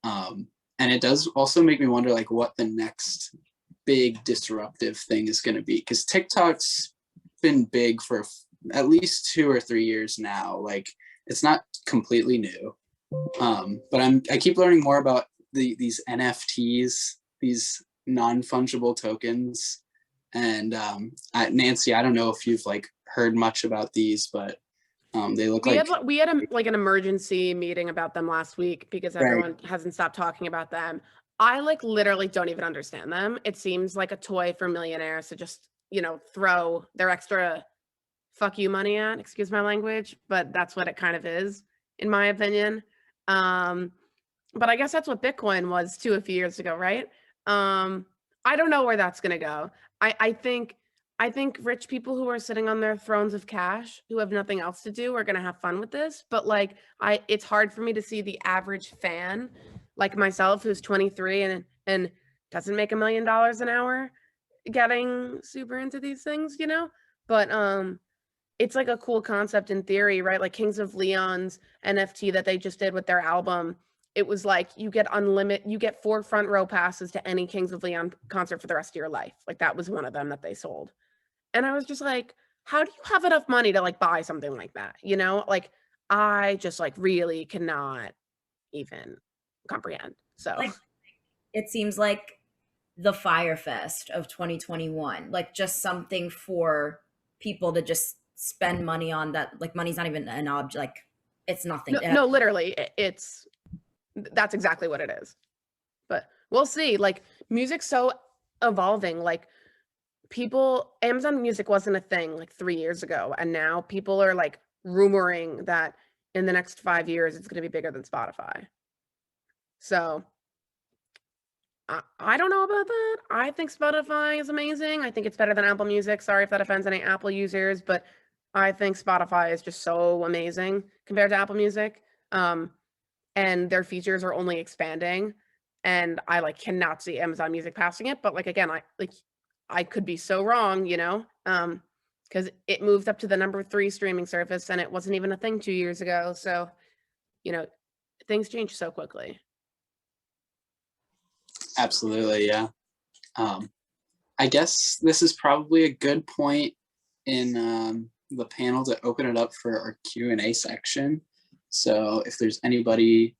And it does also make me wonder like what the next big disruptive thing is going to be, because TikTok's been big for at least 2 or 3 years now. Like it's not completely new. But I keep learning more about these NFTs, these non-fungible tokens. And Nancy, I don't know if you've like heard much about these, but they look we had like an emergency meeting about them last week because everyone hasn't stopped talking about them. I like literally don't even understand them. It seems like a toy for millionaires to just, you know, throw their extra fuck you money at, excuse my language, but that's what it kind of is, in my opinion. But I guess that's what Bitcoin was too a few years ago, right? I don't know where that's gonna go. I think rich people who are sitting on their thrones of cash, who have nothing else to do, are gonna have fun with this. But like, it's hard for me to see the average fan, like myself, who's 23 and doesn't make $1 million an hour, getting super into these things, you know, but it's like a cool concept in theory, right? Like Kings of Leon's NFT that they just did with their album. It was like you get 4 front row passes to any Kings of Leon concert for the rest of your life. Like that was one of them that they sold. And I was just like, how do you have enough money to like buy something like that? You know, like I just like really cannot even comprehend. So Like, it seems like the Fire Fest of 2021, like just something for people to just spend money on, that like money's not even an object, like it's nothing. no, literally, that's exactly what it is. But we'll see. Like music's so evolving. Like Amazon Music wasn't a thing like 3 years ago, and now people are like rumoring that in the next 5 years it's going to be bigger than Spotify. So I don't know about that. I think Spotify is amazing. I think it's better than Apple Music. Sorry if that offends any Apple users, but I think Spotify is just so amazing compared to Apple Music. And their features are only expanding. And I like cannot see Amazon Music passing it. But like again, I could be so wrong, you know, because it moved up to the number 3 streaming service, and it wasn't even a thing 2 years ago. So, you know, things change so quickly. Absolutely, yeah. I guess this is probably a good point in the panel to open it up for our Q&A section. So if there's anybody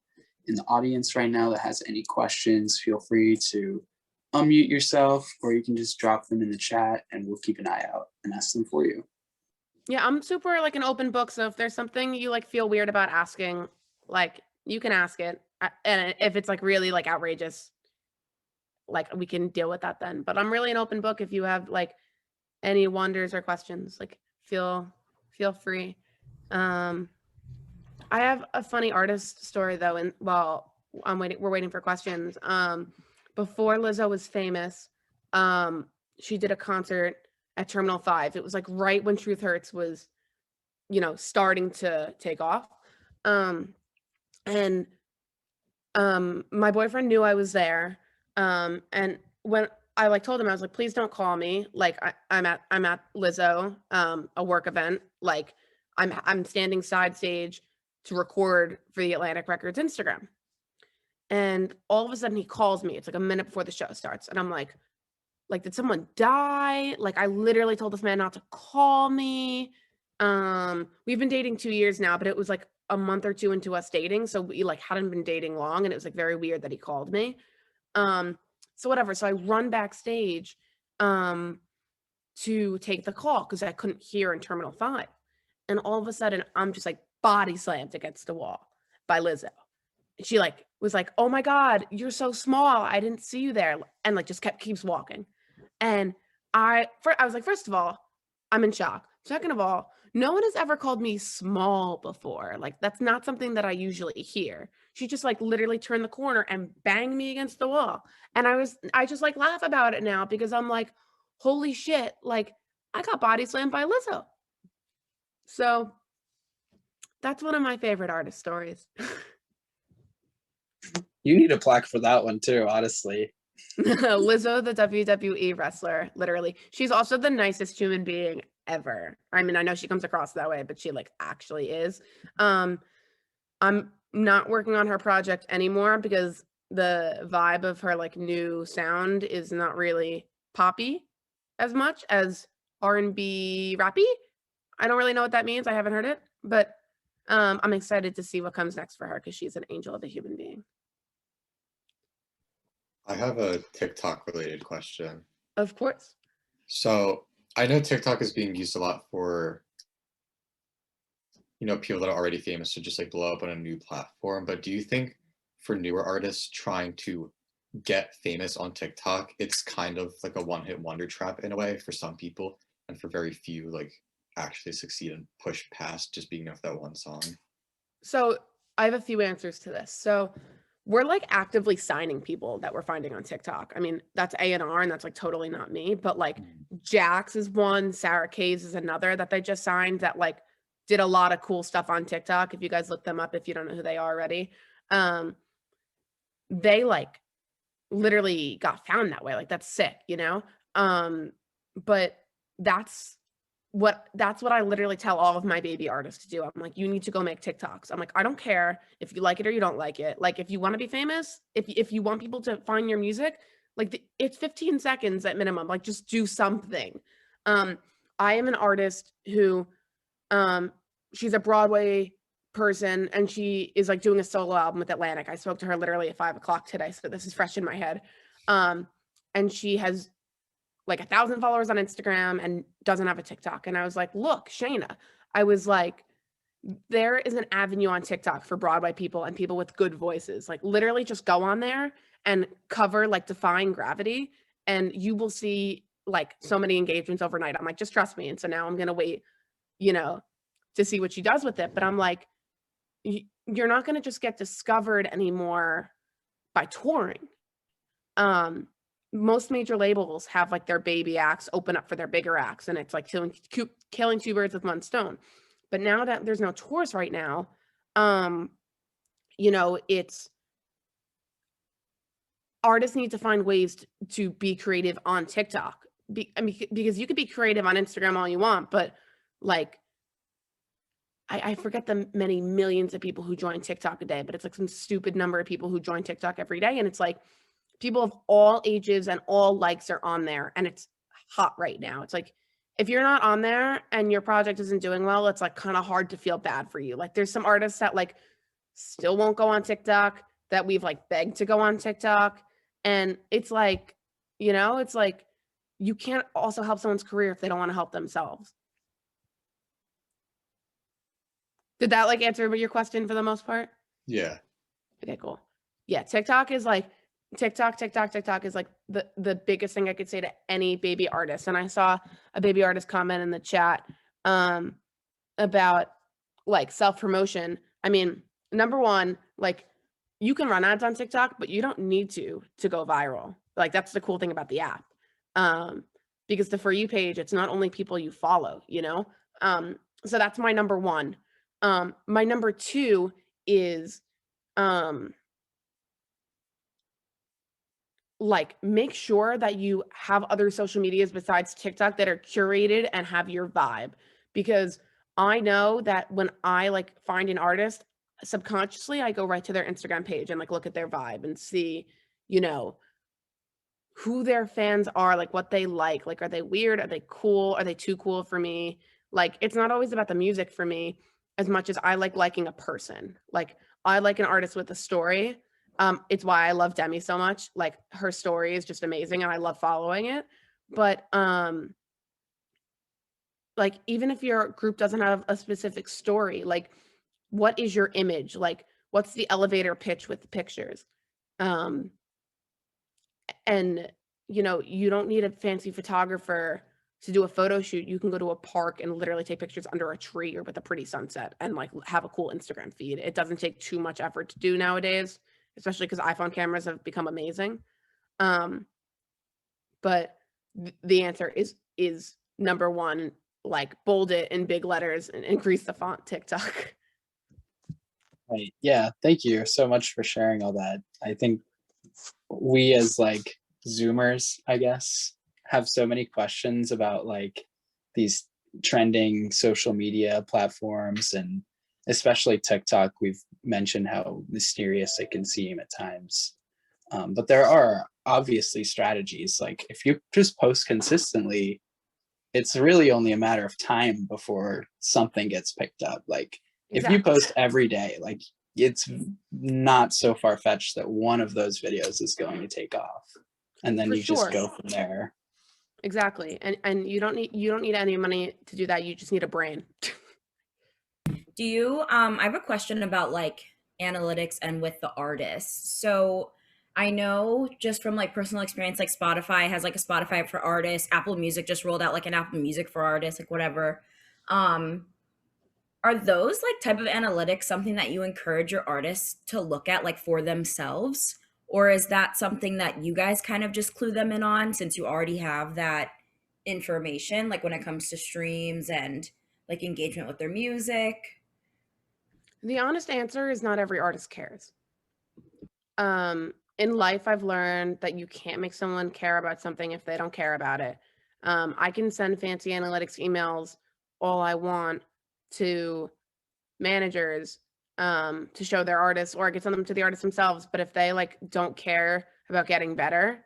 in the audience right now that has any questions, feel free to unmute yourself, or you can just drop them in the chat and we'll keep an eye out and ask them for you. Yeah, I'm super like an open book. So if there's something you like feel weird about asking, like you can ask it. And if it's like really like outrageous, like we can deal with that then. But I'm really an open book. If you have like any wonders or questions, like feel free. I have a funny artist story though, and while we're waiting for questions. Before Lizzo was famous, she did a concert at Terminal 5. It was like right when Truth Hurts was, you know, starting to take off. And my boyfriend knew I was there. And when I like told him, I was like, please don't call me. Like I'm at Lizzo, a work event. Like I'm standing side stage to record for the Atlantic Records Instagram. And all of a sudden he calls me. It's like a minute before the show starts. And I'm like, did someone die? Like I literally told this man not to call me. We've been dating 2 years now, but it was like a month or 2 into us dating. So we like hadn't been dating long, and it was like very weird that he called me. So whatever. So I run backstage to take the call because I couldn't hear in Terminal 5. And all of a sudden I'm just like body slammed against the wall by Lizzo. She like was like, oh my God, you're so small. I didn't see you there. And like just keeps walking. And I was like, first of all, I'm in shock. Second of all, no one has ever called me small before. Like that's not something that I usually hear. She just like literally turned the corner and banged me against the wall. And I just like laugh about it now because I'm like, holy shit, like I got body slammed by Lizzo. So that's one of my favorite artist stories. You need a plaque for that one too, honestly. Lizzo, the WWE wrestler, literally. She's also the nicest human being ever. I mean, I know she comes across that way, but she like actually is. I'm not working on her project anymore because the vibe of her like new sound is not really poppy as much as R&B rappy. I don't really know what that means. I haven't heard it, but I'm excited to see what comes next for her because she's an angel of a human being. I have a TikTok related question. Of course. So I know TikTok is being used a lot for, you know, people that are already famous to just like blow up on a new platform. But do you think for newer artists trying to get famous on TikTok, it's kind of like a one-hit wonder trap in a way for some people, and for very few like actually succeed and push past just being known for that one song? So I have a few answers to this. So we're like actively signing people that we're finding on TikTok. I mean, that's A&R and that's like totally not me, but like Jax is one, Sarah Kay's is another that they just signed that like did a lot of cool stuff on TikTok. If you guys look them up, if you don't know who they are already, they like literally got found that way. Like that's sick, you know? But that's what I literally tell all of my baby artists to do. I'm like, you need to go make TikToks. I'm like, I don't care if you like it or you don't like it. Like, if you want to be famous, if you want people to find your music, like it's 15 seconds at minimum. Like, just do something. I am an artist who, she's a Broadway person, and she is like doing a solo album with Atlantic. I spoke to her literally at 5:00 today, so this is fresh in my head. And she has like 1,000 followers on Instagram and doesn't have a TikTok. And I was like, look, Shayna, I was like, there is an avenue on TikTok for Broadway people and people with good voices. Like, literally just go on there and cover like Defying Gravity, and you will see like so many engagements overnight. I'm like, just trust me. And so now I'm going to wait, you know, to see what she does with it. But I'm like, you're not going to just get discovered anymore by touring. Most major labels have like their baby acts open up for their bigger acts, and it's like killing two birds with one stone. But now that there's no tours right now, you know, it's artists need to find ways to be creative on TikTok. Because you could be creative on Instagram all you want, but like, I forget the many millions of people who join TikTok a day, but it's like some stupid number of people who join TikTok every day. And it's like, people of all ages and all likes are on there, and it's hot right now. It's like, if you're not on there and your project isn't doing well, it's like kind of hard to feel bad for you. Like, there's some artists that like still won't go on TikTok, that we've like begged to go on TikTok. And it's like, you know, it's like, you can't also help someone's career if they don't want to help themselves. Did that like answer your question for the most part? Yeah. Okay, cool. Yeah, TikTok is like, TikTok is like the biggest thing I could say to any baby artist. And I saw a baby artist comment in the chat about like self-promotion. I mean, number one, like, you can run ads on TikTok, but you don't need to go viral. Like, that's the cool thing about the app. Because the For You page, it's not only people you follow, you know? So that's my number one. My number two is like, make sure that you have other social medias besides TikTok that are curated and have your vibe. Because I know that when I like find an artist, subconsciously I go right to their Instagram page and like look at their vibe and see, you know, who their fans are, like what they like, are they weird? Are they cool? Are they too cool for me? Like, it's not always about the music for me as much as I like liking a person. Like, I like an artist with a story. It's why I love Demi so much. Like, her story is just amazing and I love following it. But like, even if your group doesn't have a specific story, like, what is your image? Like, what's the elevator pitch with the pictures? And, you know, you don't need a fancy photographer to do a photo shoot. You can go to a park and literally take pictures under a tree or with a pretty sunset and like have a cool Instagram feed. It doesn't take too much effort to do nowadays, especially because iPhone cameras have become amazing. But the answer is number one, like, bold it in big letters and increase the font TikTok. Right. Yeah. Thank you so much for sharing all that. I think we as like Zoomers, I guess, have so many questions about like these trending social media platforms, and especially TikTok. We've mentioned how mysterious it can seem at times. But there are obviously strategies. Like, if you just post consistently, it's really only a matter of time before something gets picked up. Like, if you post every day, like, it's not so far-fetched that one of those videos is going to take off, and then just go from there. Exactly. And you don't need any money to do that. You just need a brain. Do you I have a question about like analytics and with the artists. So I know just from like personal experience, like Spotify has like a Spotify for artists, Apple Music just rolled out like an Apple Music for artists, like whatever. Are those like type of analytics something that you encourage your artists to look at like for themselves? Or is that something that you guys kind of just clue them in on since you already have that information, like when it comes to streams and like engagement with their music? The honest answer is not every artist cares. in life, I've learned that you can't make someone care about something if they don't care about it. I can send fancy analytics emails all I want to managers to show their artists, or I can send them to the artists themselves. But if they like don't care about getting better,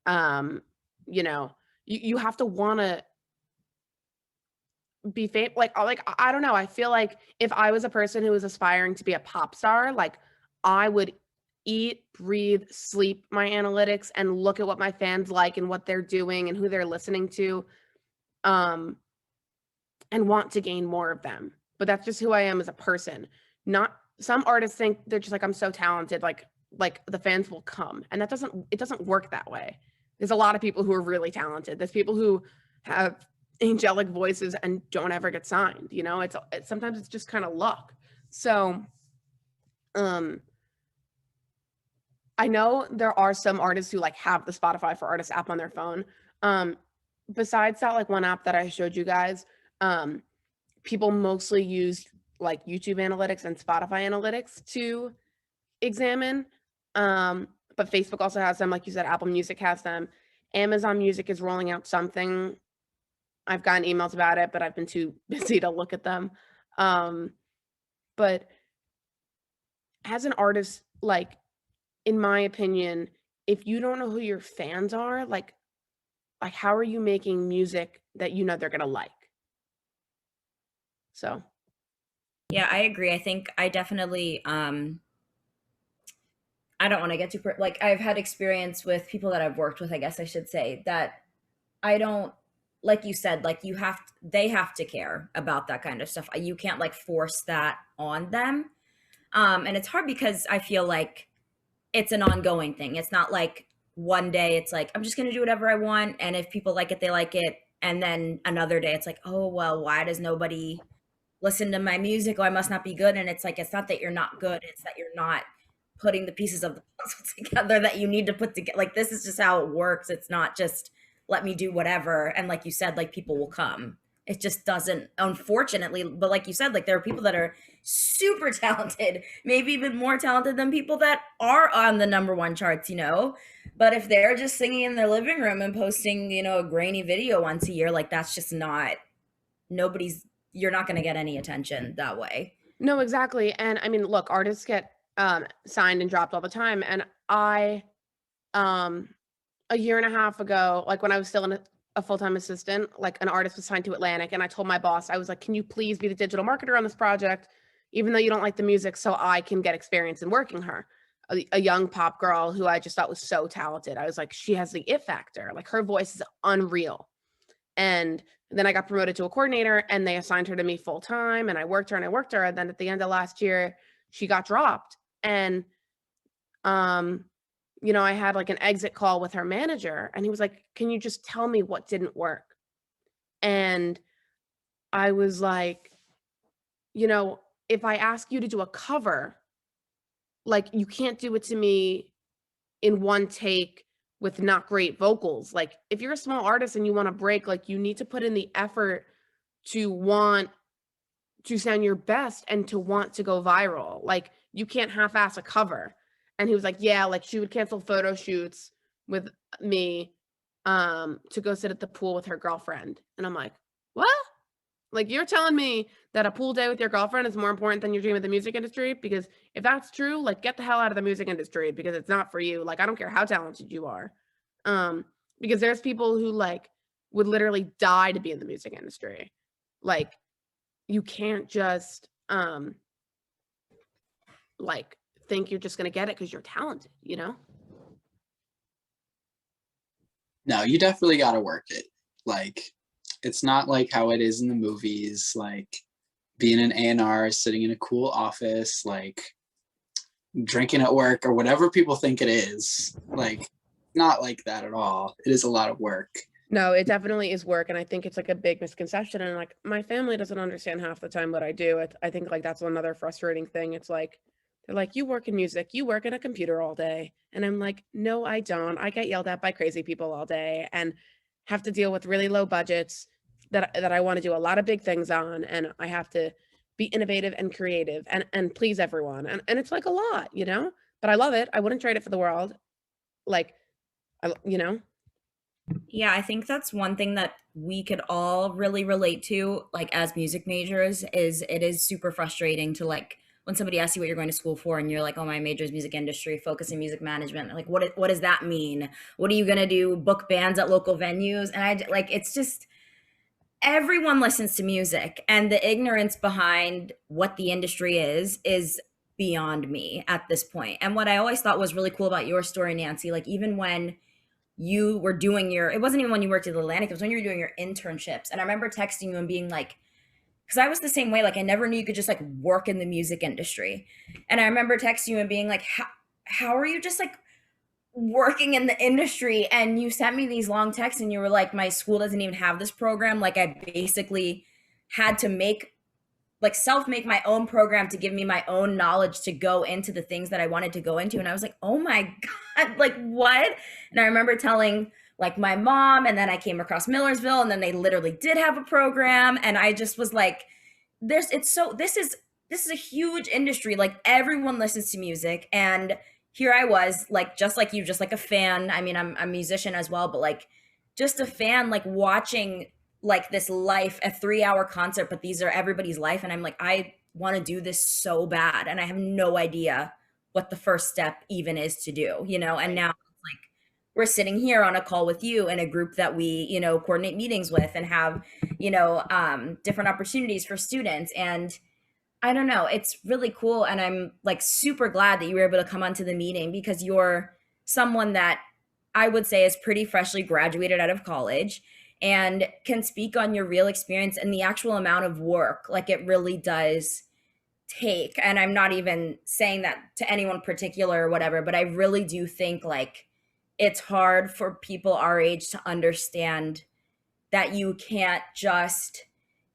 you know, you have to want to be famous. Like I don't know. I feel like if I was a person who was aspiring to be a pop star, like I would eat, breathe, sleep my analytics and look at what my fans like and what they're doing and who they're listening to, and want to gain more of them. But that's just who I am as a person. Not some artists think they're just like, I'm so talented, like the fans will come. And it doesn't work that way. There's a lot of people who are really talented. There's people who have angelic voices and don't ever get signed. You know, it's sometimes it's just kind of luck. So I know there are some artists who like have the Spotify for Artists app on their phone. Besides that, like one app that I showed you guys, people mostly use like YouTube analytics and Spotify analytics to examine. But Facebook also has them, like you said, Apple Music has them. Amazon Music is rolling out something. I've gotten emails about it, but I've been too busy to look at them. But as an artist, like, in my opinion, if you don't know who your fans are, like how are you making music that you know they're gonna like? So Yeah, I agree. I think I definitely I don't want to get too like I've had experience with people that I've worked with, I guess I should say, that I don't, like you said, like they have to care about that kind of stuff. You can't like force that on them. And it's hard because I feel like it's an ongoing thing. It's not like one day it's like I'm just going to do whatever I want, and if people like it they like it, and then another day it's like, oh well, why does nobody listen to my music? Oh, I must not be good. And it's like, it's not that you're not good, it's that you're not putting the pieces of the puzzle together that you need to put together. Like, this is just how it works. It's not just let me do whatever, and like you said, like people will come. It just doesn't, unfortunately. But like you said, like there are people that are super talented, maybe even more talented than people that are on the #1 charts, you know. But if they're just singing in their living room and posting, you know, a grainy video once a year, like that's just not, you're not going to get any attention that way. no, exactly. And I mean, look, artists get signed and dropped all the time. And I, a year and a half ago, like when I was still a full-time assistant, like an artist was signed to Atlantic, and I told my boss, I was like, can you please be the digital marketer on this project, even though you don't like the music, so I can get experience in working her. A young pop girl who I just thought was so talented. I was like, she has the it factor. Like her voice is unreal. And then I got promoted to a coordinator, and they assigned her to me full time, and I worked her. And then at the end of last year, she got dropped. And, you know, I had like an exit call with her manager, and he was like, can you just tell me what didn't work? And I was like, you know, if I ask you to do a cover, like you can't do it to me in one take with not great vocals. Like if you're a small artist and you want to break, like you need to put in the effort to want to sound your best and to want to go viral. Like you can't half-ass a cover. And he was like, yeah, like she would cancel photo shoots with me to go sit at the pool with her girlfriend. And I'm like, what? Like you're telling me that a pool day with your girlfriend is more important than your dream of the music industry? Because if that's true, like get the hell out of the music industry, because it's not for you. Like I don't care how talented you are. Because there's people who like would literally die to be in the music industry. Like you can't just like think you're just gonna get it because you're talented, you know? No, you definitely got to work it. Like, it's not like how it is in the movies, like being an A&R, sitting in a cool office, like drinking at work or whatever people think it is. Like, not like that at all. It is a lot of work. No, it definitely is work. And I think it's like a big misconception. And like my family doesn't understand half the time what I do. I think like that's another frustrating thing. It's like, they're like, you work in music, you work in a computer all day. And I'm like, no, I don't. I get yelled at by crazy people all day and have to deal with really low budgets that I want to do a lot of big things on. And I have to be innovative and creative and please everyone. And it's like a lot, you know, but I love it. I wouldn't trade it for the world. Like, you know? Yeah, I think that's one thing that we could all really relate to, like as music majors, is it is super frustrating to like when somebody asks you what you're going to school for and you're like, oh, my major is music industry, focus in music management. Like, what does that mean? What are you gonna do? Book bands at local venues? And I like, it's just everyone listens to music, and the ignorance behind what the industry is beyond me at this point. And what I always thought was really cool about your story, Nancy, like even when you were doing it wasn't even when you worked at Atlantic, it was when you were doing your internships. And I remember texting you and being like, because I was the same way, like I never knew you could just like work in the music industry. And I remember texting you and being like, how are you just like working in the industry? And you sent me these long texts and you were like, my school doesn't even have this program. Like I basically had to self-make my own program to give me my own knowledge to go into the things that I wanted to go into. And I was like, oh my God, like what? And I remember telling like my mom, and then I came across Millersville, and then they literally did have a program. And I just was like, this is a huge industry. Like everyone listens to music. And here I was, like, just like you, just like a fan. I mean, I'm a musician as well, but like just a fan, like watching like this life, a 3-hour concert, but these are everybody's life. And I'm like, I want to do this so bad. And I have no idea what the first step even is to do, you know? And now like we're sitting here on a call with you in a group that we, you know, coordinate meetings with and have, you know, different opportunities for students. And I don't know, it's really cool. And I'm like super glad that you were able to come onto the meeting, because you're someone that I would say is pretty freshly graduated out of college and can speak on your real experience and the actual amount of work like it really does take. And I'm not even saying that to anyone particular or whatever, but I really do think like it's hard for people our age to understand that you can't just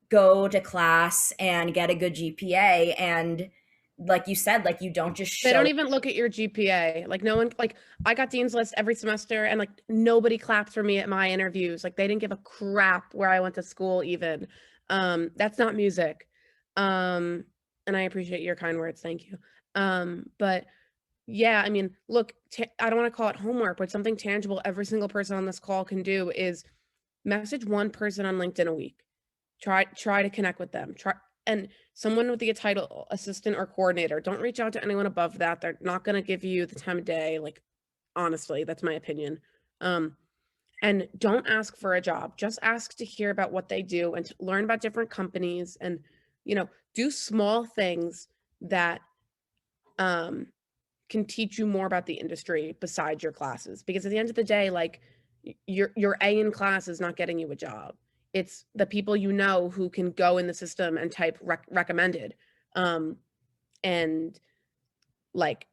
go to class and get a good GPA. And like you said, like you don't just show. They don't even look at your GPA. Like no one, like I got Dean's List every semester, and like nobody clapped for me at my interviews. Like they didn't give a crap where I went to school even. That's not music. And I appreciate your kind words. Thank you. But yeah, I mean, look, I don't want to call it homework, but something tangible every single person on this call can do is message one person on LinkedIn a week. Try to connect with them. And someone with the title assistant or coordinator. Don't reach out to anyone above that. They're not going to give you the time of day. Like, honestly, that's my opinion. And don't ask for a job. Just ask to hear about what they do and to learn about different companies, and, you know, do small things that can teach you more about the industry besides your classes. Because at the end of the day, like your A in class is not getting you a job. It's the people you know who can go in the system and type recommended. And like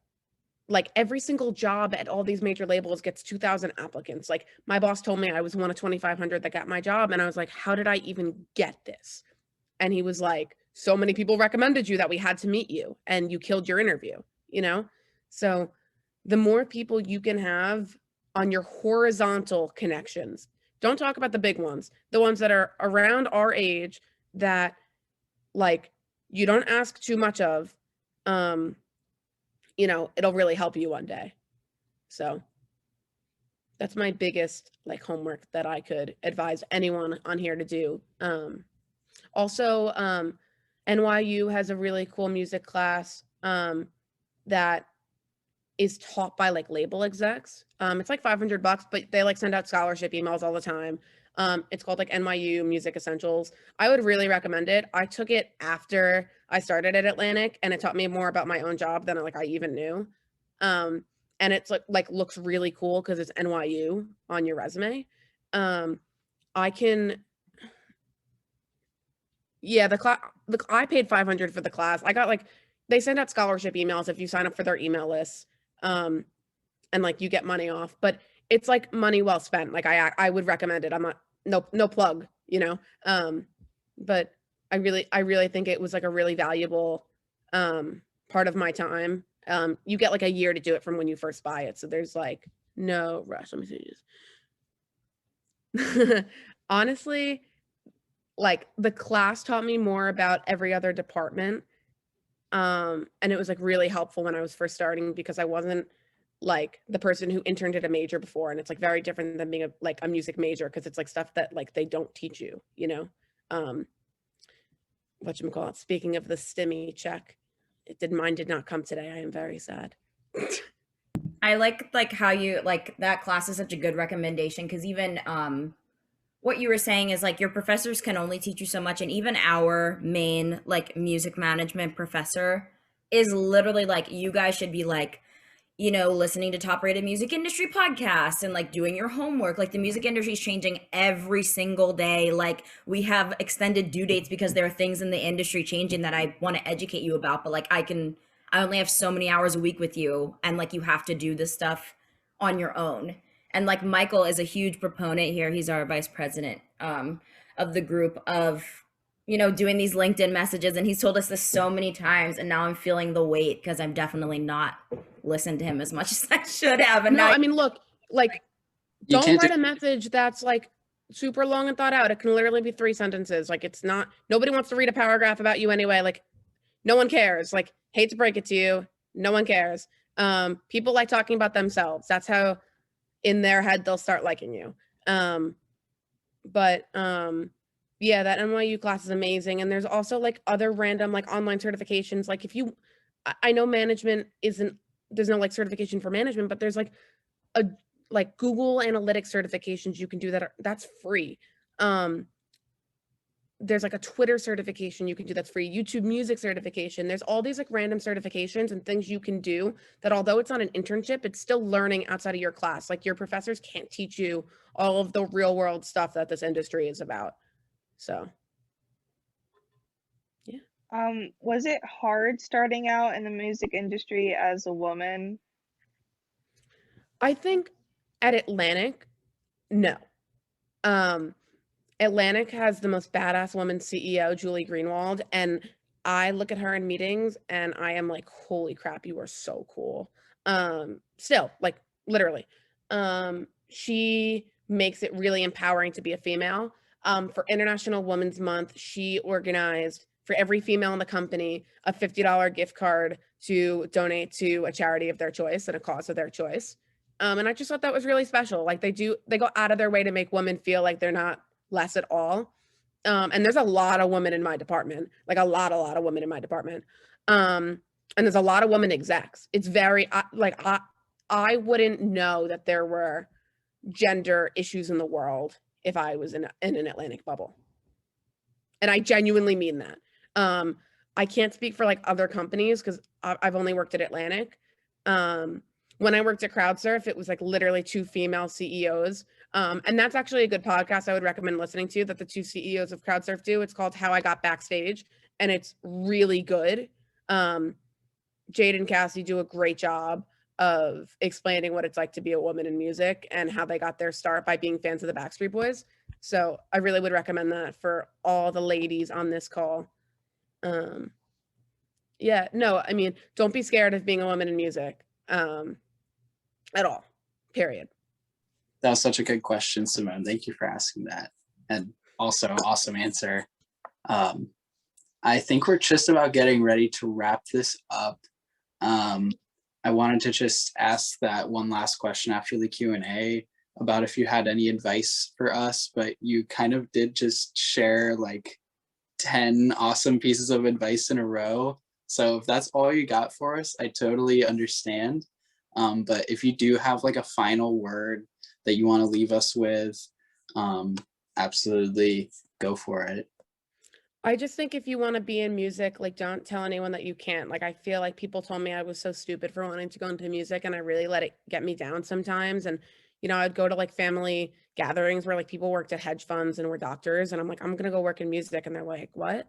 every single job at all these major labels gets 2,000 applicants. Like my boss told me I was one of 2,500 that got my job. And I was like, how did I even get this? And he was like, so many people recommended you that we had to meet you and you killed your interview, you know? So the more people you can have on your horizontal connections, don't talk about the big ones, the ones that are around our age that like you don't ask too much of, you know, it'll really help you one day. So that's my biggest like homework that I could advise anyone on here to do. Also, NYU has a really cool music class that is taught by like label execs. It's like $500, but they like send out scholarship emails all the time. It's called like NYU Music Essentials. I would really recommend it. I took it after I started at Atlantic, and it taught me more about my own job than like I even knew. And it's like looks really cool because it's NYU on your resume. I can, yeah, I paid $500 for the class. I got like, they send out scholarship emails if you sign up for their email list. And like you get money off, but it's like money well spent. Like I would recommend it. I'm not, no plug, you know? But I really think it was like a really valuable part of my time. You get like a year to do it from when you first buy it. So there's like no rush. Let me see this. Honestly, like the class taught me more about every other department And it was like really helpful when I was first starting because I wasn't like the person who interned at a major before, and it's like very different than being a music major because it's like stuff that like they don't teach you, you know. Whatchamacallit, speaking of the STEMI check, mine did not come today. I am very sad. I like how you like that class is such a good recommendation because even what you were saying is like your professors can only teach you so much, and even our main like music management professor is literally like, you guys should be like, you know, listening to top rated music industry podcasts and like doing your homework. Like the music industry is changing every single day. Like we have extended due dates because there are things in the industry changing that I want to educate you about, but like I only have so many hours a week with you, and like you have to do this stuff on your own. And like Michael is a huge proponent here. He's our vice president of the group of, you know, doing these LinkedIn messages. And he's told us this so many times. And now I'm feeling the weight because I'm definitely not listened to him as much as I should have. And No, now I mean, look, like, You don't can't write do- a message that's like super long and thought out. It can literally be 3 sentences. Like, it's not, nobody wants to read a paragraph about you anyway. Like, no one cares. Like, hate to break it to you, no one cares. People like talking about themselves. That's how in their head they'll start liking you. Yeah, that NYU class is amazing. And there's also like other random like online certifications. Like if you, I know management isn't, there's no like certification for management, but there's like a like Google Analytics certifications you can do that's free. There's like a Twitter certification you can do that's free, YouTube music certification. There's all these like random certifications and things you can do that although it's not an internship, it's still learning outside of your class. Like your professors can't teach you all of the real world stuff that this industry is about. So was it hard starting out in the music industry as a woman? I think at Atlantic, no. Atlantic has the most badass woman CEO, Julie Greenwald, and I look at her in meetings and I am like, holy crap, you are so cool. Still, like literally. She makes it really empowering to be a female. For International Women's Month, she organized for every female in the company a $50 gift card to donate to a charity of their choice and a cause of their choice. And I just thought that was really special. Like they go out of their way to make women feel like they're not less at all. And there's a lot of women in my department, like a lot of women in my department. And there's a lot of women execs. It's very like I wouldn't know that there were gender issues in the world if I was in an Atlantic bubble. And I genuinely mean that. I can't speak for like other companies because I've only worked at Atlantic. When I worked at CrowdSurf, it was like literally 2 female CEOs. And that's actually a good podcast I would recommend listening to that the 2 CEOs of CrowdSurf do. It's called How I Got Backstage, and it's really good. Jade and Cassie do a great job of explaining what it's like to be a woman in music and how they got their start by being fans of the Backstreet Boys. So I really would recommend that for all the ladies on this call. Yeah, no, I mean, don't be scared of being a woman in music. At all, period. That was such a good question, Simone. Thank you for asking that. And also awesome answer. I think we're just about getting ready to wrap this up. I wanted to just ask that one last question after the Q&A about if you had any advice for us, but you kind of did just share like 10 awesome pieces of advice in a row. So if that's all you got for us, I totally understand. But if you do have like a final word that you want to leave us with, absolutely go for it. I just think if you want to be in music, like don't tell anyone that you can't. Like I feel like people told me I was so stupid for wanting to go into music, and I really let it get me down sometimes. And you know, I'd go to like family gatherings where like people worked at hedge funds and were doctors, and I'm like, I'm gonna go work in music, and they're like, what?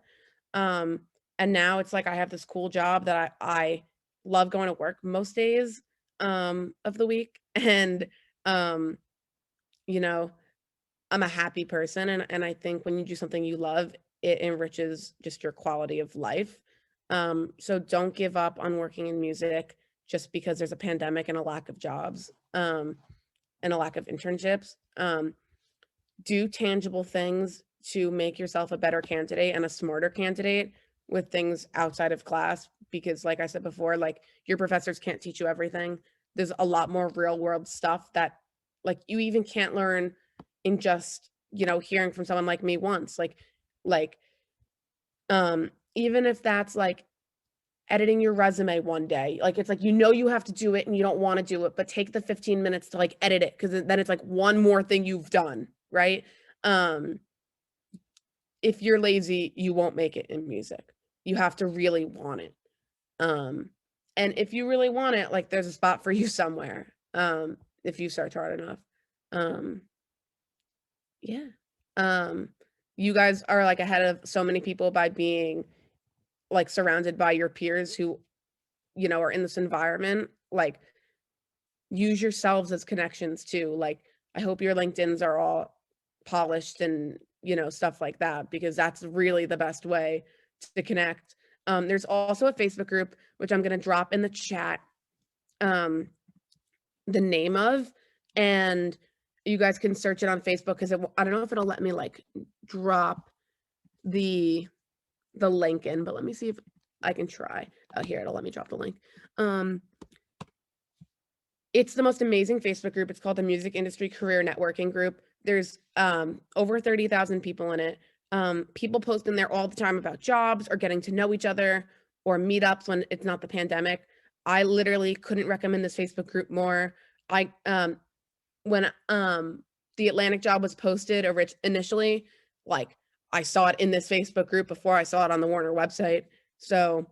And now it's like I have this cool job that I love going to work most days of the week, and you know, I'm a happy person, and I think when you do something you love, it enriches just your quality of life. So don't give up on working in music just because there's a pandemic and a lack of jobs and a lack of internships. Do tangible things to make yourself a better candidate and a smarter candidate with things outside of class. because like I said before, like your professors can't teach you everything. There's a lot more real world stuff that like you even can't learn in just, you know, hearing from someone like me once. Like even if that's like editing your resume one day, like it's like, you know, you have to do it and you don't want to do it, but take the 15 minutes to like edit it, because then it's like one more thing you've done, right? If you're lazy, you won't make it in music. You have to really want it. And if you really want it, like there's a spot for you somewhere. If you search hard enough. Yeah. You guys are like ahead of so many people by being like surrounded by your peers who, you know, are in this environment. Like, use yourselves as connections too. Like, I hope your LinkedIns are all polished and, you know, stuff like that, because that's really the best way to connect. There's also a Facebook group, which I'm going to drop in the chat, the name of, and you guys can search it on Facebook, because I don't know if it'll let me like drop the link in, but let me see if I can try. Here, it'll let me drop the link. It's the most amazing Facebook group. It's called the Music Industry Career Networking Group. There's over 30,000 people in it. People post in there all the time about jobs or getting to know each other or meetups when it's not the pandemic. I literally couldn't recommend this Facebook group more. When the Atlantic job was posted initially, like I saw it in this Facebook group before I saw it on the Warner website. So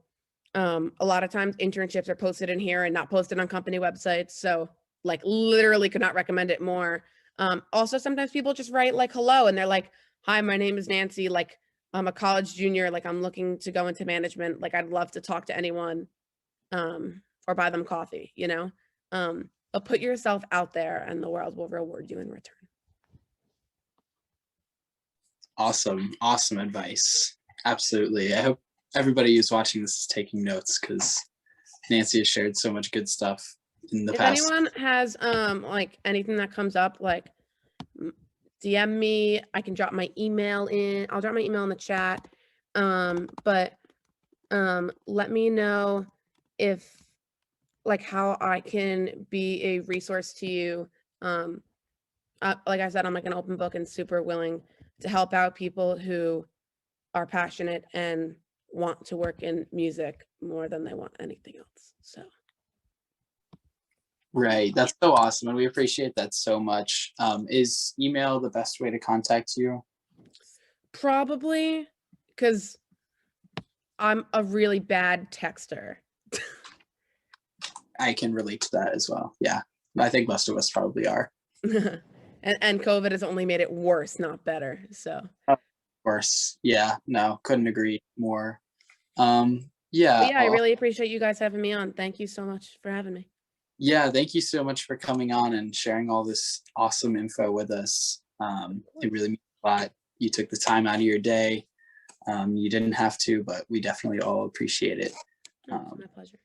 a lot of times internships are posted in here and not posted on company websites. So like literally could not recommend it more. Also, sometimes people just write like hello and they're like, hi, my name is Nancy. Like, I'm a college junior. Like, I'm looking to go into management. Like, I'd love to talk to anyone or buy them coffee, you know? But put yourself out there and the world will reward you in return. Awesome. Awesome advice. Absolutely. I hope everybody who's watching this is taking notes, because Nancy has shared so much good stuff in the past. If anyone has like anything that comes up, like DM me. I can drop my email in. I'll drop my email in the chat. But let me know if like how I can be a resource to you. Like I said, I'm like an open book and super willing to help out people who are passionate and want to work in music more than they want anything else. So. Right. That's so awesome. And we appreciate that so much. Is email the best way to contact you? Probably, because I'm a really bad texter. I can relate to that as well. Yeah. I think most of us probably are. and COVID has only made it worse, not better. So. Of course. Yeah. No, couldn't agree more. Yeah. I really appreciate you guys having me on. Thank you so much for having me. Yeah, thank you so much for coming on and sharing all this awesome info with us. It really means a lot. You took the time out of your day. You didn't have to, but we definitely all appreciate it. My pleasure.